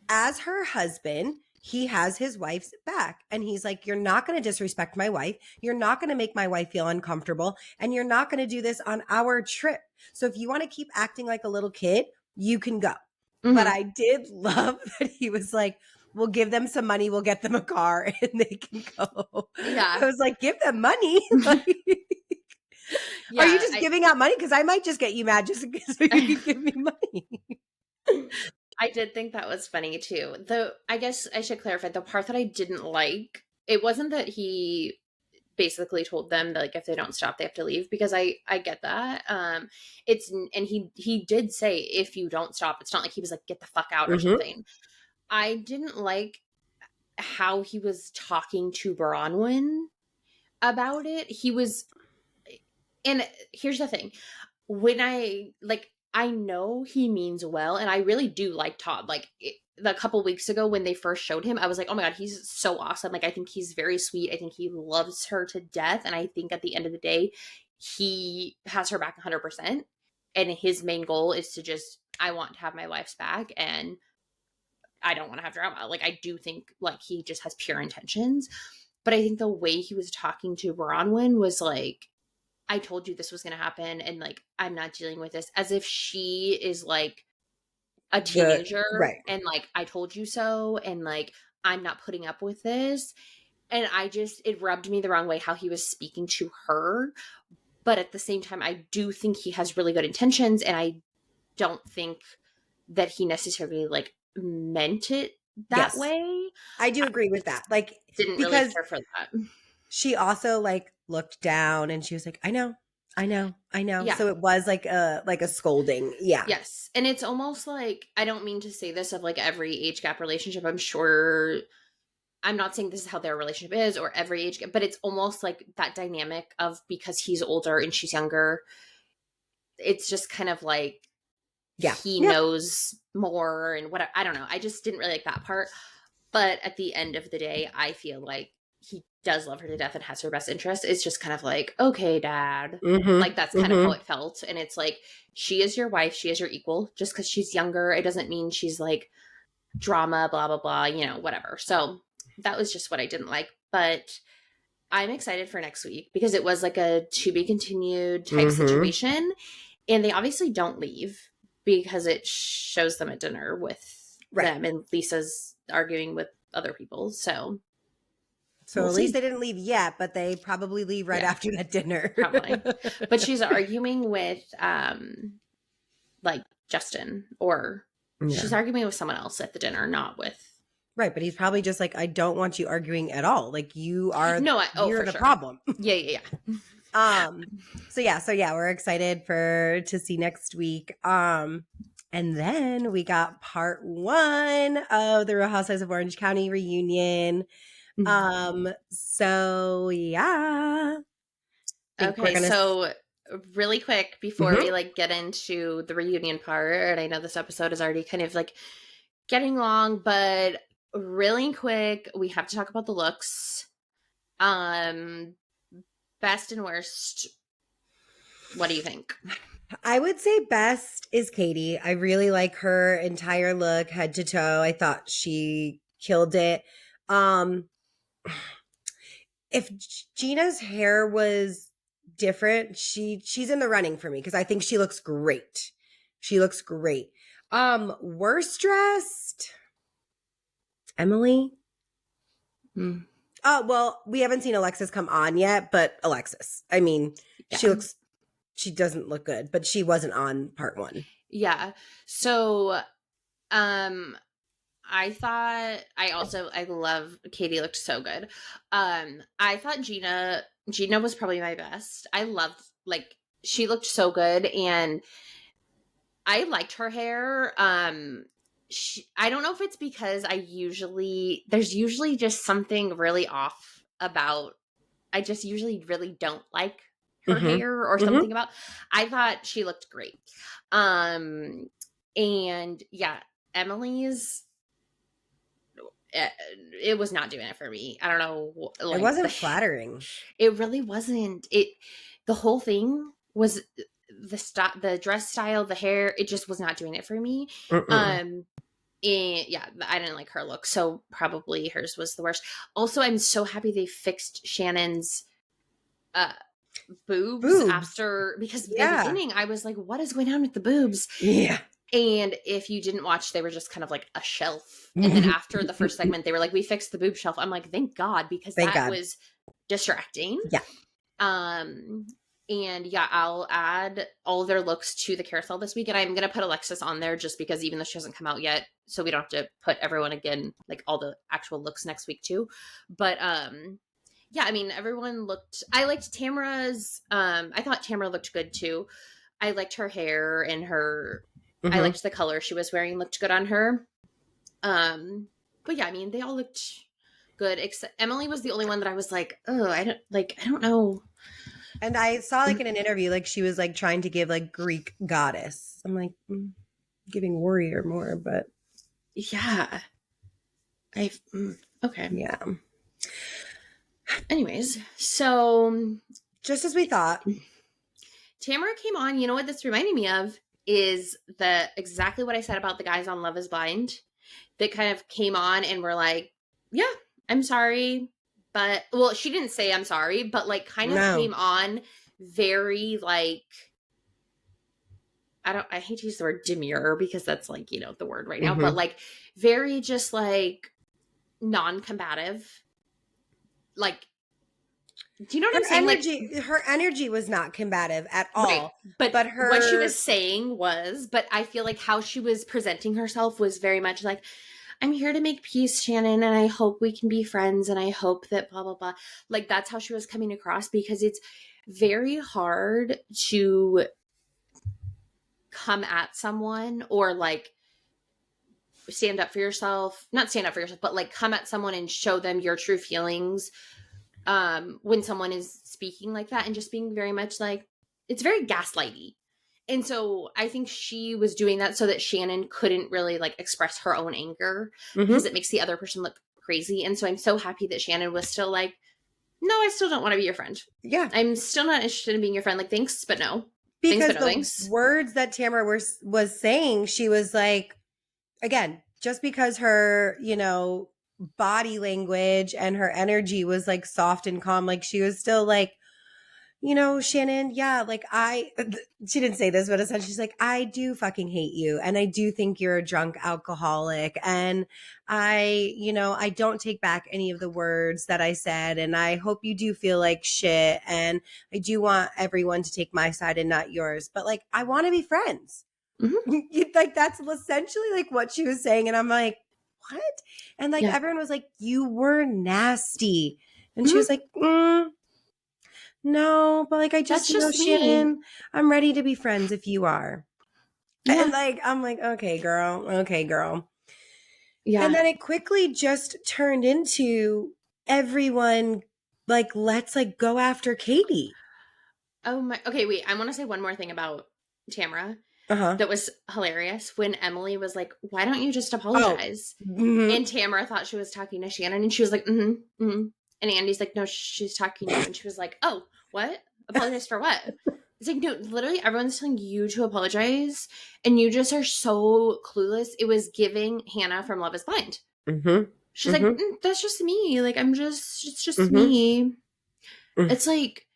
as her husband, he has his wife's back. And he's like, you're not going to disrespect my wife. You're not going to make my wife feel uncomfortable. And you're not going to do this on our trip. So if you want to keep acting like a little kid, you can go. But Mhm. I did love that he was like, we'll give them some money. We'll get them a car and they can go. Yeah. I was like, give them money. Like, Yeah. are you just giving out money? Because I might just get you mad just so you can give me money. I did think that was funny too. Though I guess I should clarify the part that I didn't like. It wasn't that he basically told them that, like, if they don't stop they have to leave, because I get that. It's, and he did say, if you don't stop, it's not like he was like, get the fuck out or something. I didn't like how he was talking to Bronwyn about it. He was, and here's the thing, when I know he means well, and I really do like Todd. Like, a couple weeks ago when they first showed him, I was like, oh my god, he's so awesome. Like, I think he's very sweet. I think he loves her to death, and I think at the end of the day, he has her back 100%. And his main goal is to just, I want to have my wife's back, and I don't want to have drama. Like, I do think, like, he just has pure intentions. But I think the way he was talking to Bronwyn was like, I told you this was going to happen, and like, I'm not dealing with this, as if she is like a teenager, right. and like, I told you so, and like, I'm not putting up with this. And it rubbed me the wrong way how he was speaking to her. But at the same time, I do think he has really good intentions, and I don't think that he necessarily like meant it that way. I do agree with that. Like, Didn't really care for that. She also like looked down and she was like, I know. Yeah. So it was like a scolding. Yeah. Yes. And it's almost like, I don't mean to say this of like every age gap relationship. I'm sure, I'm not saying this is how their relationship is, or every age gap, but it's almost like that dynamic of, because he's older and she's younger, it's just kind of like, he knows more and what, I don't know. I just didn't really like that part. But at the end of the day, I feel like he does love her to death and has her best interest. It's just kind of like, okay, dad. Like, that's kind of how it felt. And it's like, she is your wife. She is your equal. Just because she's younger, it doesn't mean she's like drama, blah, blah, blah, whatever. So that was just what I didn't like. But I'm excited for next week, because it was like a to be continued type situation. And they obviously don't leave, because it shows them at dinner with them, and Lisa's arguing with other people. So at least they didn't leave yet, but they probably leave right after that dinner. Probably. But she's arguing with like Justin, or she's arguing with someone else at the dinner, not with. Right, but he's probably just like, I don't want you arguing at all. Like, you are you're the problem. Yeah. So we're excited to see next week. And then we got part 1 of the Real Housewives of Orange County reunion. So yeah. Okay, so really quick before we like get into the reunion part, and I know this episode is already kind of like getting long, but really quick, we have to talk about the looks. Best and worst. What do you think? I would say best is Katie. I really like her entire look, head to toe. I thought she killed it. If Gina's hair was different, she's in the running for me, because I think she looks great. Worst dressed, Emily. Oh, well, we haven't seen Alexis come on yet, but Alexis, I mean, she doesn't look good, but she wasn't on part 1. Yeah. So, I love, Katie looked so good. I thought Gina was probably my best. I loved, like, she looked so good, and I liked her hair. I don't know if it's because there's usually just something really off about, I just usually really don't like her hair or something about, I thought she looked great. And yeah, Emily's, it was not doing it for me. I don't know. Like, it wasn't flattering. It really wasn't. The whole thing was, the dress style, the hair, it just was not doing it for me. Mm-mm. And yeah, I didn't like her look, so probably hers was the worst. Also, I'm so happy they fixed Shannon's boobs after, because in the beginning I was like, what is going on with the boobs? Yeah. And if you didn't watch, they were just kind of like a shelf. And then after the first segment, they were like, we fixed the boob shelf. I'm like, thank God, because that was distracting. Yeah. And yeah, I'll add all of their looks to the carousel this week. And I'm going to put Alexis on there just because, even though she hasn't come out yet, so we don't have to put everyone again, like all the actual looks next week too. But yeah, I mean, everyone looked, I liked Tamara's, I thought Tamara looked good too. I liked her hair and her, I liked the color she was wearing, looked good on her. But yeah, I mean, they all looked good, except Emily was the only one that I was like, oh, I don't know. And I saw like in an interview, like she was like trying to give like Greek goddess. I'm like, giving warrior more, but yeah. Okay. Yeah. Anyways, so just as we thought, Tamara came on. You know what this reminded me of is exactly what I said about the guys on Love is Blind that kind of came on and were like, yeah, I'm sorry. But, well, she didn't say I'm sorry, but like kind of came on very like, I hate to use the word demure because that's like, you know, the word right now, but like very just like non-combative. Like, do you know what I'm saying? Energy, like, her energy was not combative at all. Right. But what she was saying was, but I feel like how she was presenting herself was very much like, I'm here to make peace, Shannon, and I hope we can be friends, and I hope that blah, blah, blah. Like, that's how she was coming across, because it's very hard to come at someone or, like, stand up for yourself. Not stand up for yourself, but, like, come at someone and show them your true feelings when someone is speaking like that and just being very much, like, it's very gaslighty. And so I think she was doing that so that Shannon couldn't really like express her own anger because it makes the other person look crazy. And so I'm so happy that Shannon was still like, no, I still don't want to be your friend. Yeah. I'm still not interested in being your friend. Like, thanks, but no. Because thanks, but no thanks. Words that Tamara was saying, she was like, again, just because her, you know, body language and her energy was like soft and calm, like she was still like, you know, Shannon, yeah, like she didn't say this, but essentially she's like, I do fucking hate you. And I do think you're a drunk alcoholic. And I don't take back any of the words that I said. And I hope you do feel like shit. And I do want everyone to take my side and not yours. But like, I want to be friends. Like, that's essentially like what she was saying. And I'm like, what? And like, everyone was like, you were nasty. And she was like, no, but like, I just know, Shannon, I'm ready to be friends if you are. Yeah. And like, I'm like, okay, girl. Yeah. And then it quickly just turned into everyone like, let's like go after Katie. Oh my, okay, wait, I want to say one more thing about Tamara. That was hilarious when Emily was like, why don't you just apologize? And Tamara thought she was talking to Shannon and she was like, And Andy's like, no, she's talking to you. And she was like, oh, what? Apologize for what? It's like, no, literally everyone's telling you to apologize. And you just are so clueless. It was giving Hannah from Love is Blind. She's like, that's just me. Like, it's just me. It's like,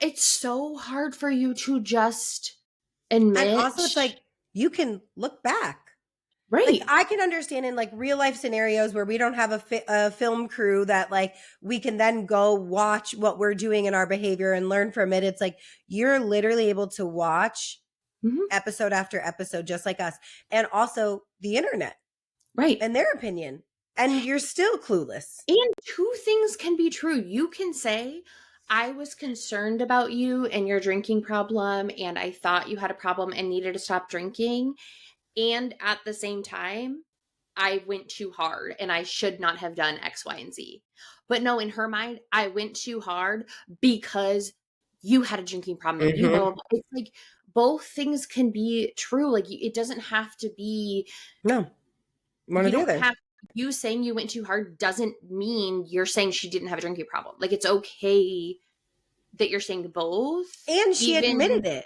it's so hard for you to just admit. And also it's like, you can look back. Right. Like, I can understand in like real life scenarios where we don't have a film crew that like we can then go watch what we're doing in our behavior and learn from it. It's like you're literally able to watch episode after episode just like us. And also the internet. Right. And their opinion. And you're still clueless. And two things can be true. You can say, I was concerned about you and your drinking problem, and I thought you had a problem and needed to stop drinking. And at the same time, I went too hard and I should not have done X, Y, and Z. But no, in her mind, I went too hard because you had a drinking problem. And it's like both things can be true. Like, it doesn't have to be. No. One or the other. You saying you went too hard doesn't mean you're saying she didn't have a drinking problem. Like, it's okay that you're saying both. And she admitted it.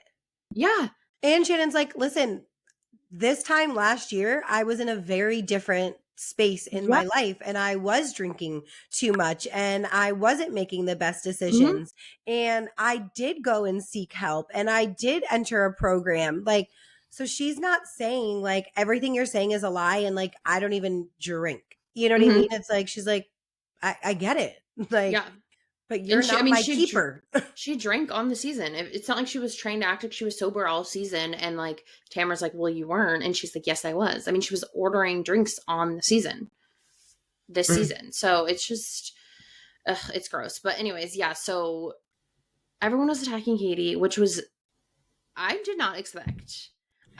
Yeah. And Shannon's like, listen, this time last year, I was in a very different space in my life and I was drinking too much and I wasn't making the best decisions. And I did go and seek help and I did enter a program. Like, so she's not saying like everything you're saying is a lie and like I don't even drink. You know what I mean? It's like she's like, I get it. Like, Yeah. but you're not my keeper. She drank on the season. It's not like she was trying to act like she was sober all season. And like Tamara's like, well, you weren't. And she's like, yes, I was. I mean, she was ordering drinks on the season, this season. So it's just, it's gross. But anyways, yeah. So everyone was attacking Katie, which was, I did not expect.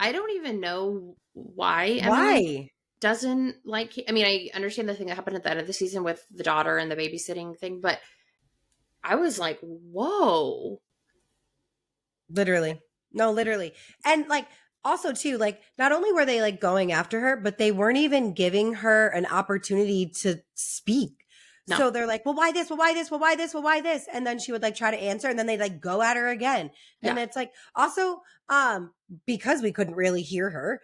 I don't even know why. Why? Doesn't like, I mean, I understand the thing that happened at the end of the season with the daughter and the babysitting thing, but I was like, whoa. Literally. No, literally. And like, also too, like, not only were they like going after her, but they weren't even giving her an opportunity to speak. No. So they're like, well, why this? Well, why this? Well, why this? Well, why this? And then she would like try to answer and then they'd like go at her again. And it's like, also, because we couldn't really hear her,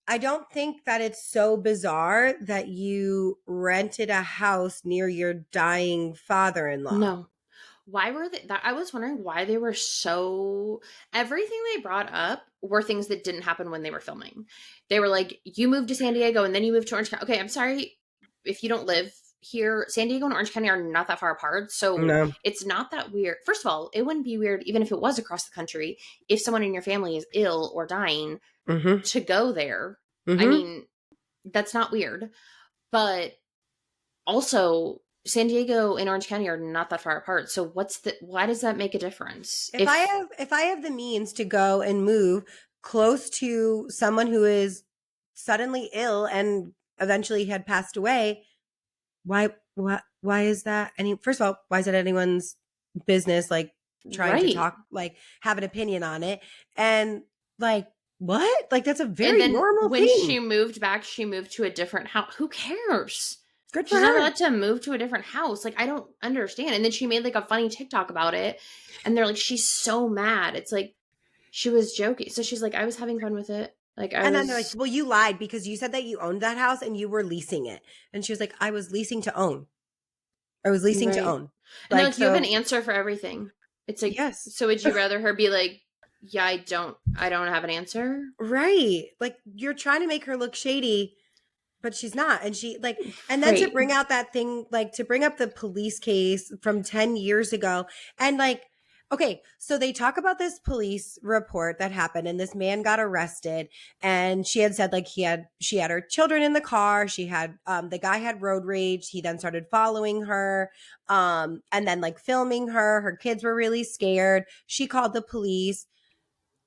I don't think that it's so bizarre that you rented a house near your dying father-in-law. No. Why were they I was wondering why they were so, everything they brought up were things that didn't happen when they were filming. They were like, you moved to San Diego and then you moved to Orange County. Okay, I'm sorry if you don't live here. San Diego and Orange County are not that far apart. So it's not that weird. First of all, it wouldn't be weird even if it was across the country, if someone in your family is ill or dying to go there. I mean, that's not weird. But also, San Diego and Orange County are not that far apart. So why does that make a difference? If I have the means to go and move close to someone who is suddenly ill and eventually had passed away, why is that first of all, why is it anyone's business like trying to talk, like have an opinion on it? And like, what? Like, that's a very normal thing. When she moved back, she moved to a different house. Who cares? Good for She's her. not allowed to move to a different house. Like, I don't understand. And then she made like a funny TikTok about it. And they're like, she's so mad. It's like, she was joking. So she's like, I was having fun with it. Like, then they're like, well, you lied because you said that you owned that house and you were leasing it. And she was like, I was leasing to own. I was leasing to own. Like, you have an answer for everything. It's like, yes. So would you rather her be like, yeah, I don't have an answer? Right. Like, you're trying to make her look shady, but she's not. And she like, and then to bring out that thing, like to bring up the police case from 10 years ago. And like, okay, so they talk about this police report that happened and this man got arrested and she had said like she had her children in the car. She had, the guy had road rage. He then started following her, and then like filming her. Her kids were really scared. She called the police.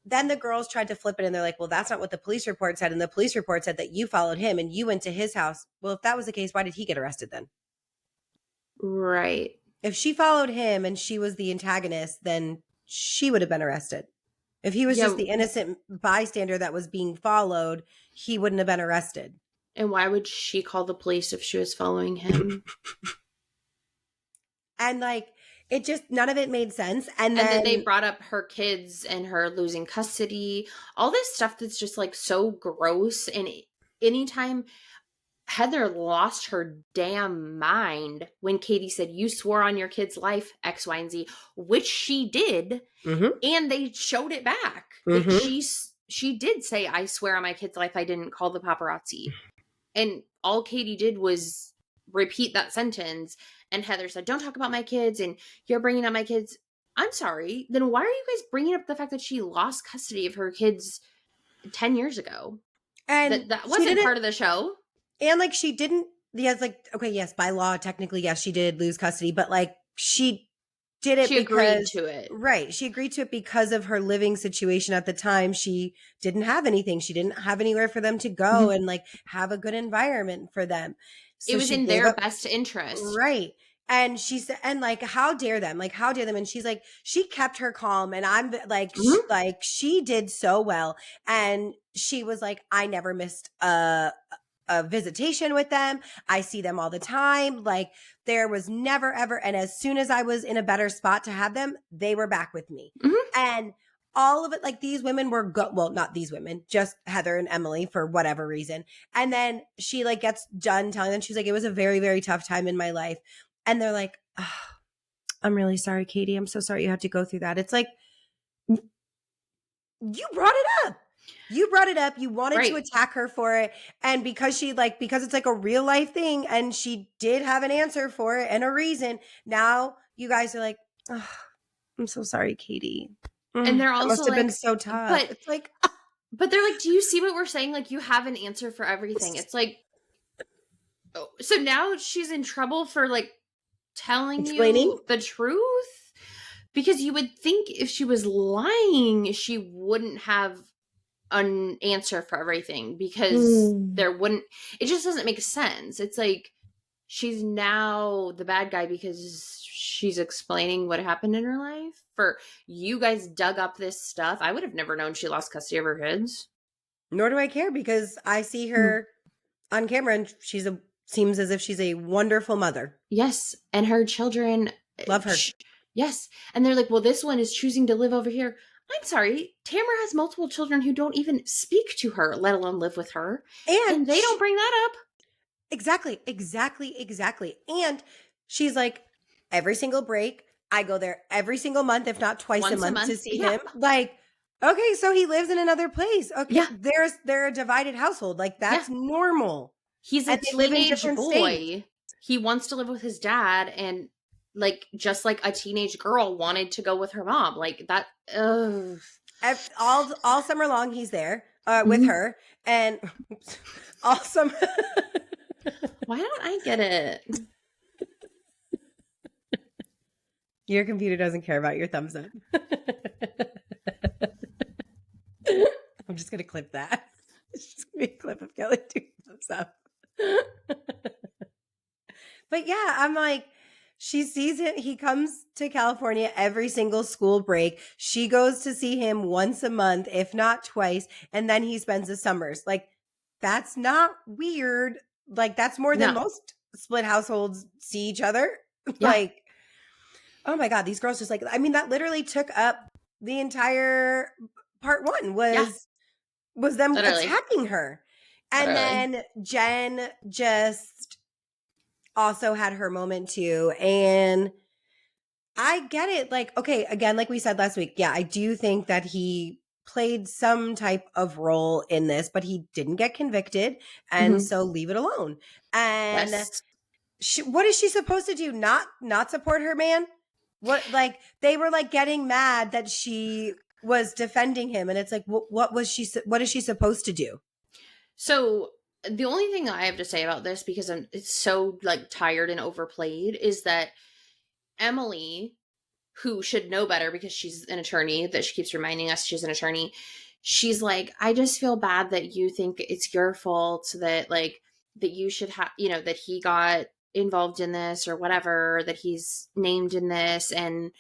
Then the girls tried to flip it and they're like, well, that's not what the police report said. And the police report said that you followed him and you went to his house. Well, if that was the case, why did he get arrested then? Right. If she followed him and she was the antagonist, then she would have been arrested. If he was just the innocent bystander that was being followed, he wouldn't have been arrested. And why would she call the police if she was following him? And like, it just, none of it made sense. And then they brought up her kids and her losing custody, all this stuff that's just like so gross. And anytime Heather lost her damn mind when Katie said, you swore on your kid's life, X, Y, and Z, which she did. And they showed it back. Like she did say, I swear on my kid's life, I didn't call the paparazzi. And all Katie did was repeat that sentence. And Heather said, don't talk about my kids. And you're bringing up my kids. I'm sorry. Then why are you guys bringing up the fact that she lost custody of her kids 10 years ago? And that wasn't part of the show. And like, she didn't, yes, like, okay, yes, by law, technically, yes, she did lose custody, but like, she did it agreed to it. Right. She agreed to it because of her living situation at the time. She didn't have anything. She didn't have anywhere for them to go and like have a good environment for them. So it was in their best interest. Right. And she said, and like, how dare them? Like, how dare them? And she's like, she kept her calm. And I'm like, she did so well. And she was like, I never missed a visitation with them. I see them all the time. Like, there was never, ever. And as soon as I was in a better spot to have them, they were back with me. And all of it, like these women were well, not these women, just Heather and Emily for whatever reason. And then she like gets done telling them, she's like, it was a very, very tough time in my life. And they're like, oh, I'm really sorry, Katie. I'm so sorry you had to go through that. It's like, you brought it up. You brought it up. You wanted to attack her for it. And because because it's like a real life thing and she did have an answer for it and a reason, now you guys are like, oh, I'm so sorry, Katie. And they're also must have been so tough. But it's like, but they're like, do you see what we're saying? Like, you have an answer for everything. It's like, so now she's in trouble for like explaining you the truth, because you would think if she was lying, she wouldn't have an answer for everything, because there wouldn't, it just doesn't make sense. It's like she's now the bad guy because she's explaining what happened in her life. For you guys dug up this stuff. I would have never known she lost custody of her kids. Nor do I care, because I see her on camera and seems as if she's a wonderful mother. Yes. And her children love her. Yes. And they're like, well, this one is choosing to live over here. I'm sorry. Tamara has multiple children who don't even speak to her, let alone live with her. And they don't bring that up. Exactly. And she's like, every single break, I go there every single month, if not twice a month to see him. Like, okay, so he lives in another place. Okay, they're a divided household. Like, that's normal. He's a teenage boy. He wants to live with his dad, and like, just like a teenage girl wanted to go with her mom. Like that. All summer long, he's there with her, and all summer. Why don't I get it? Your computer doesn't care about your thumbs up. I'm just going to clip that. It's just going to be a clip of Kelly doing thumbs up. But yeah, I'm like, she sees him. He comes to California every single school break. She goes to see him once a month, if not twice. And then he spends the summers. Like, that's not weird. Like, that's more than most split households see each other. Yeah. Like, oh my God, these girls just like, I mean, that literally took up the entire part one was them attacking her. And then Jen just also had her moment too. And I get it. Like, okay, again, like we said last week, yeah, I do think that he played some type of role in this, but he didn't get convicted. And so leave it alone. And what is she supposed to do? Not support her man? What, like, they were like getting mad that she was defending him, and it's like, what is she supposed to do? So the only thing I have to say about this, because it's so like tired and overplayed, is that Emily, who should know better because she's an attorney, that she keeps reminding us she's an attorney, she's like, I just feel bad that you think it's your fault, that like that you should have, that he got involved in this or whatever, that he's named in this, and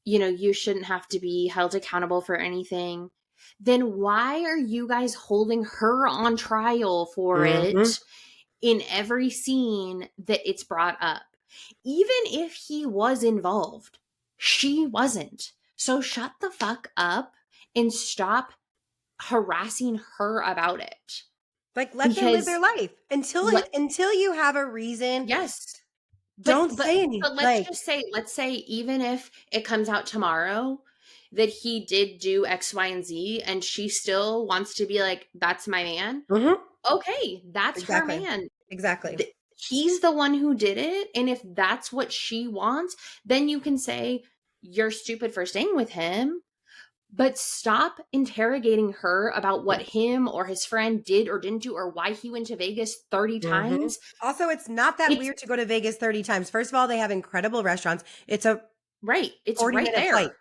you shouldn't have to be held accountable for anything. Then why are you guys holding her on trial for it in every scene that it's brought up? Even if he was involved, she wasn't. So shut the fuck up and stop harassing her about it. Like, let them live their life until you have a reason. Yes. Don't say anything. But let's say even if it comes out tomorrow that he did do X, Y, and Z, and she still wants to be like, that's my man. Okay, that's her man. Exactly. He's the one who did it. And if that's what she wants, then you can say you're stupid for staying with him. But stop interrogating her about what him or his friend did or didn't do, or why he went to Vegas 30 times. Also, it's not that weird to go to Vegas 30 times. First of all, they have incredible restaurants. It's it's right there. Flight.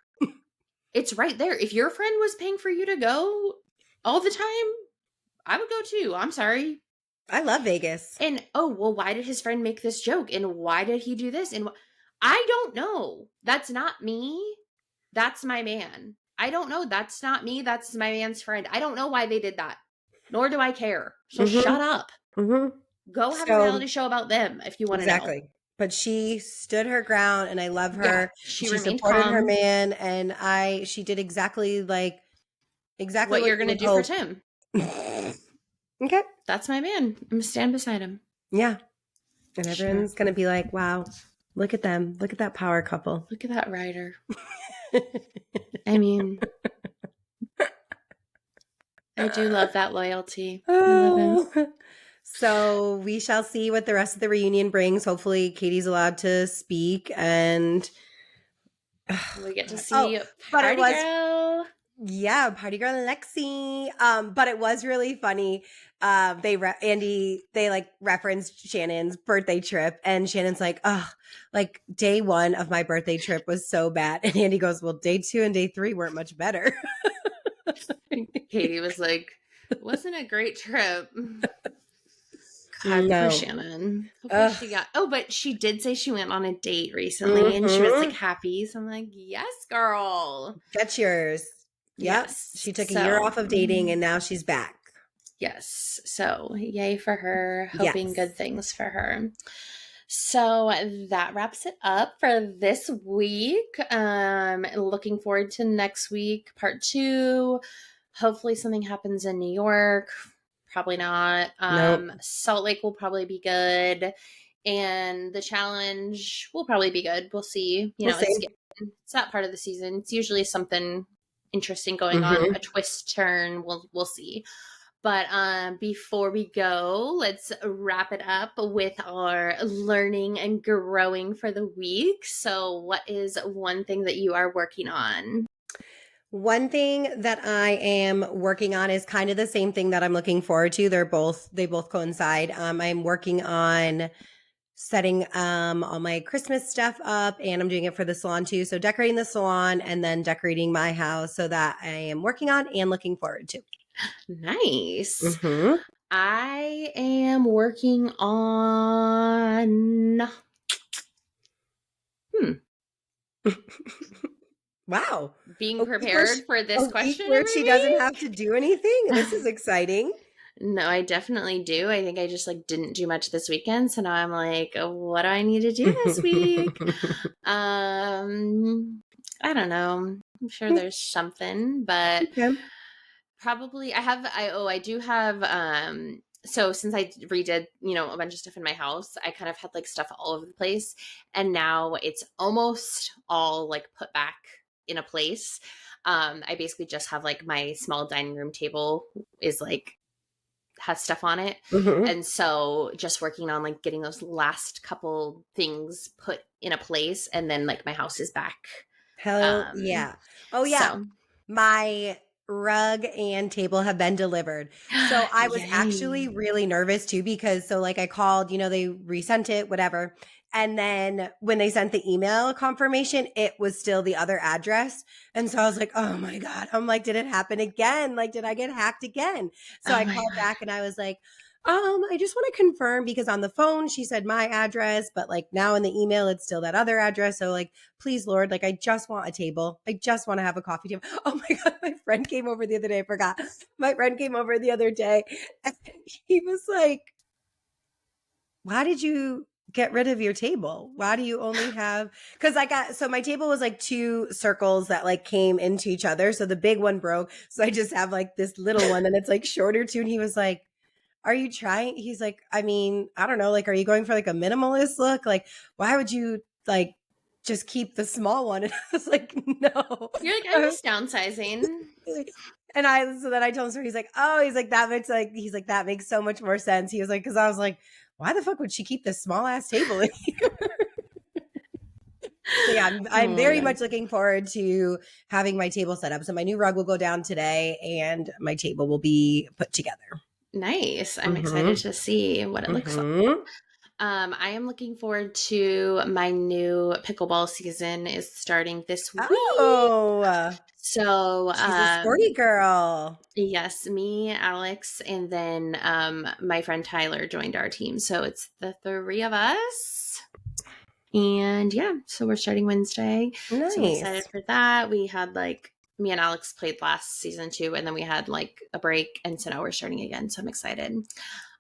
It's right there. If your friend was paying for you to go all the time, I would go too. I'm sorry. I love Vegas. And why did his friend make this joke? And why did he do this? And I don't know. That's not me. That's my man. I don't know. That's not me. That's my man's friend. I don't know why they did that. Nor do I care. So shut up. Go have a reality show about them if you want to know. but she stood her ground, and I love her. Yeah, she remained supported calm. her man, and she did exactly what what you're gonna do for Tim. Okay, that's my man. I'm gonna stand beside him. Yeah, and everyone's gonna be like, "Wow, look at them! Look at that power couple! Look at that rider." I mean, I do love that loyalty. I love him. So we shall see what the rest of the reunion brings. Hopefully, Katie's allowed to speak, and we get to see Party Girl. Yeah, Party Girl Lexi. But it was really funny. They referenced Shannon's birthday trip, and Shannon's like, "Oh, like day 1 of my birthday trip was so bad," and Andy goes, "Well, day 2 and day 3 weren't much better." Katie was like, "Wasn't a great trip." God, poor Shannon. Hopefully she got. Oh, but she did say she went on a date recently, and she was like happy. So I'm like, "Yes, girl, get yours." Yep. Yes. She took a year off of dating, and now she's back. Yes. So yay for her. Hoping good things for her. So that wraps it up for this week. Looking forward to next week, part 2. Hopefully something happens in New York. Probably not. Nope. Salt Lake will probably be good. And the challenge will probably be good. We'll see. It's not part of the season. It's usually something interesting going on, a twist turn. We'll see. But before we go, let's wrap it up with our learning and growing for the week. So what is one thing that you are working on? One thing that I am working on is kind of the same thing that I'm looking forward to. They both coincide. I'm working on setting all my Christmas stuff up, and I'm doing it for the salon too. So decorating the salon and then decorating my house, so that I am working on and looking forward to. Nice. I am working on Wow. Being prepared for this question. Where she doesn't have to do anything. This is exciting. No, I definitely do. I think I just didn't do much this weekend. So now I'm like, what do I need to do this week? I don't know. I'm sure there's something, but probably I do have, so since I redid, a bunch of stuff in my house, I kind of had stuff all over the place, and now it's almost all put back in a place. I basically just have my small dining room table is has stuff on it. And so just working on getting those last couple things put in a place, and then my house is back. Hell yeah. Oh yeah. So. My rug and table have been delivered. So I was actually really nervous too, because I called, they resent it, whatever. And then when they sent the email confirmation, it was still the other address. And so I was like, oh my God. I'm like, did it happen again? Did I get hacked again? So I called back and I was like, I just want to confirm, because on the phone she said my address, but now in the email it's still that other address. So please, Lord, I just want a table. I just want to have a coffee table. Oh my God, my friend came over the other day. I forgot. My friend came over the other day, and he was like, why did you get rid of your table? Why do you only have, because my table was 2 circles that came into each other. So the big one broke. So I just have this little one, and it's shorter too. And he was like, are you trying? He's like, I mean, I don't know. Are you going for a minimalist look? Why would you just keep the small one? And I was like, no. You're I'm just downsizing. And so then I told him, he's like, oh, that makes so much more sense. He was like, because I was like, why the fuck would she keep this small ass table in here? So yeah, I'm very much looking forward to having my table set up. So my new rug will go down today, and my table will be put together. Nice. I'm excited to see what it looks like. I am looking forward to my new pickleball season is starting this week. Oh, so she's a sporty girl. Yes, me, Alex, and then my friend Tyler joined our team. So it's the 3 of us. And yeah, so we're starting Wednesday. Nice. So I'm excited for that. We had me and Alex played last season too, and then we had a break, and so now we're starting again. So I'm excited.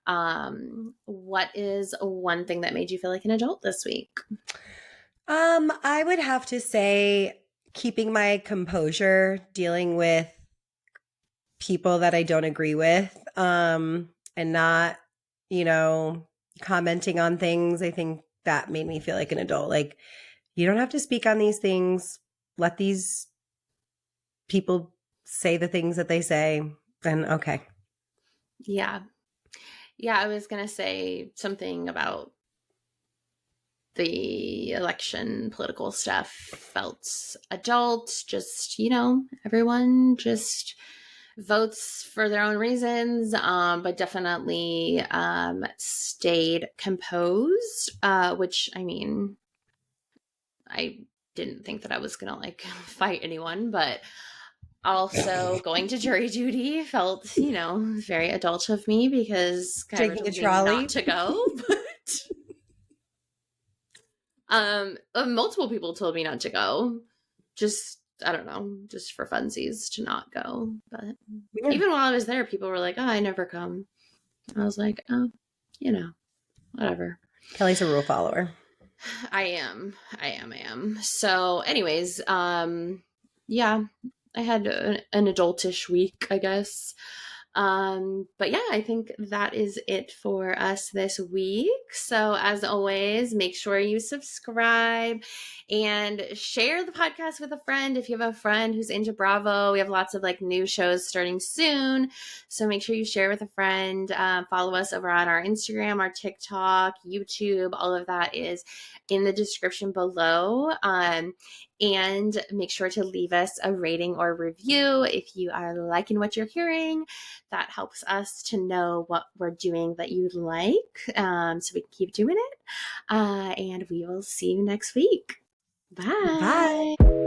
What is one thing that made you feel like an adult this week? I would have to say keeping my composure, dealing with people that I don't agree with, and not, commenting on things. I think that made me feel like an adult. Like, you don't have to speak on these things. Let these people say the things that they say, and okay. Yeah. I was going to say something about the election political stuff. Felt adult, just, everyone just votes for their own reasons, but definitely stayed composed, which, I mean, I didn't think that I was going to fight anyone, but also going to jury duty felt, very adult of me because Kyra told me not to go, but multiple people told me not to go. Just, I don't know, just for funsies to not go. But even while I was there, people were like, "Oh, I never come." I was like, "Oh, whatever." Kelly's a rule follower. I am. So anyways, yeah, I had an adultish week, I guess. But yeah, I think that is it for us this week. So as always, make sure you subscribe and share the podcast with a friend. If you have a friend who's into Bravo, we have lots of new shows starting soon. So make sure you share with a friend. Follow us over on our Instagram, our TikTok, YouTube. All of that is in the description below. And make sure to leave us a rating or review if you are liking what you're hearing. That helps us to know what we're doing that you like, so we can keep doing it. And we will see you next week. Bye. Bye.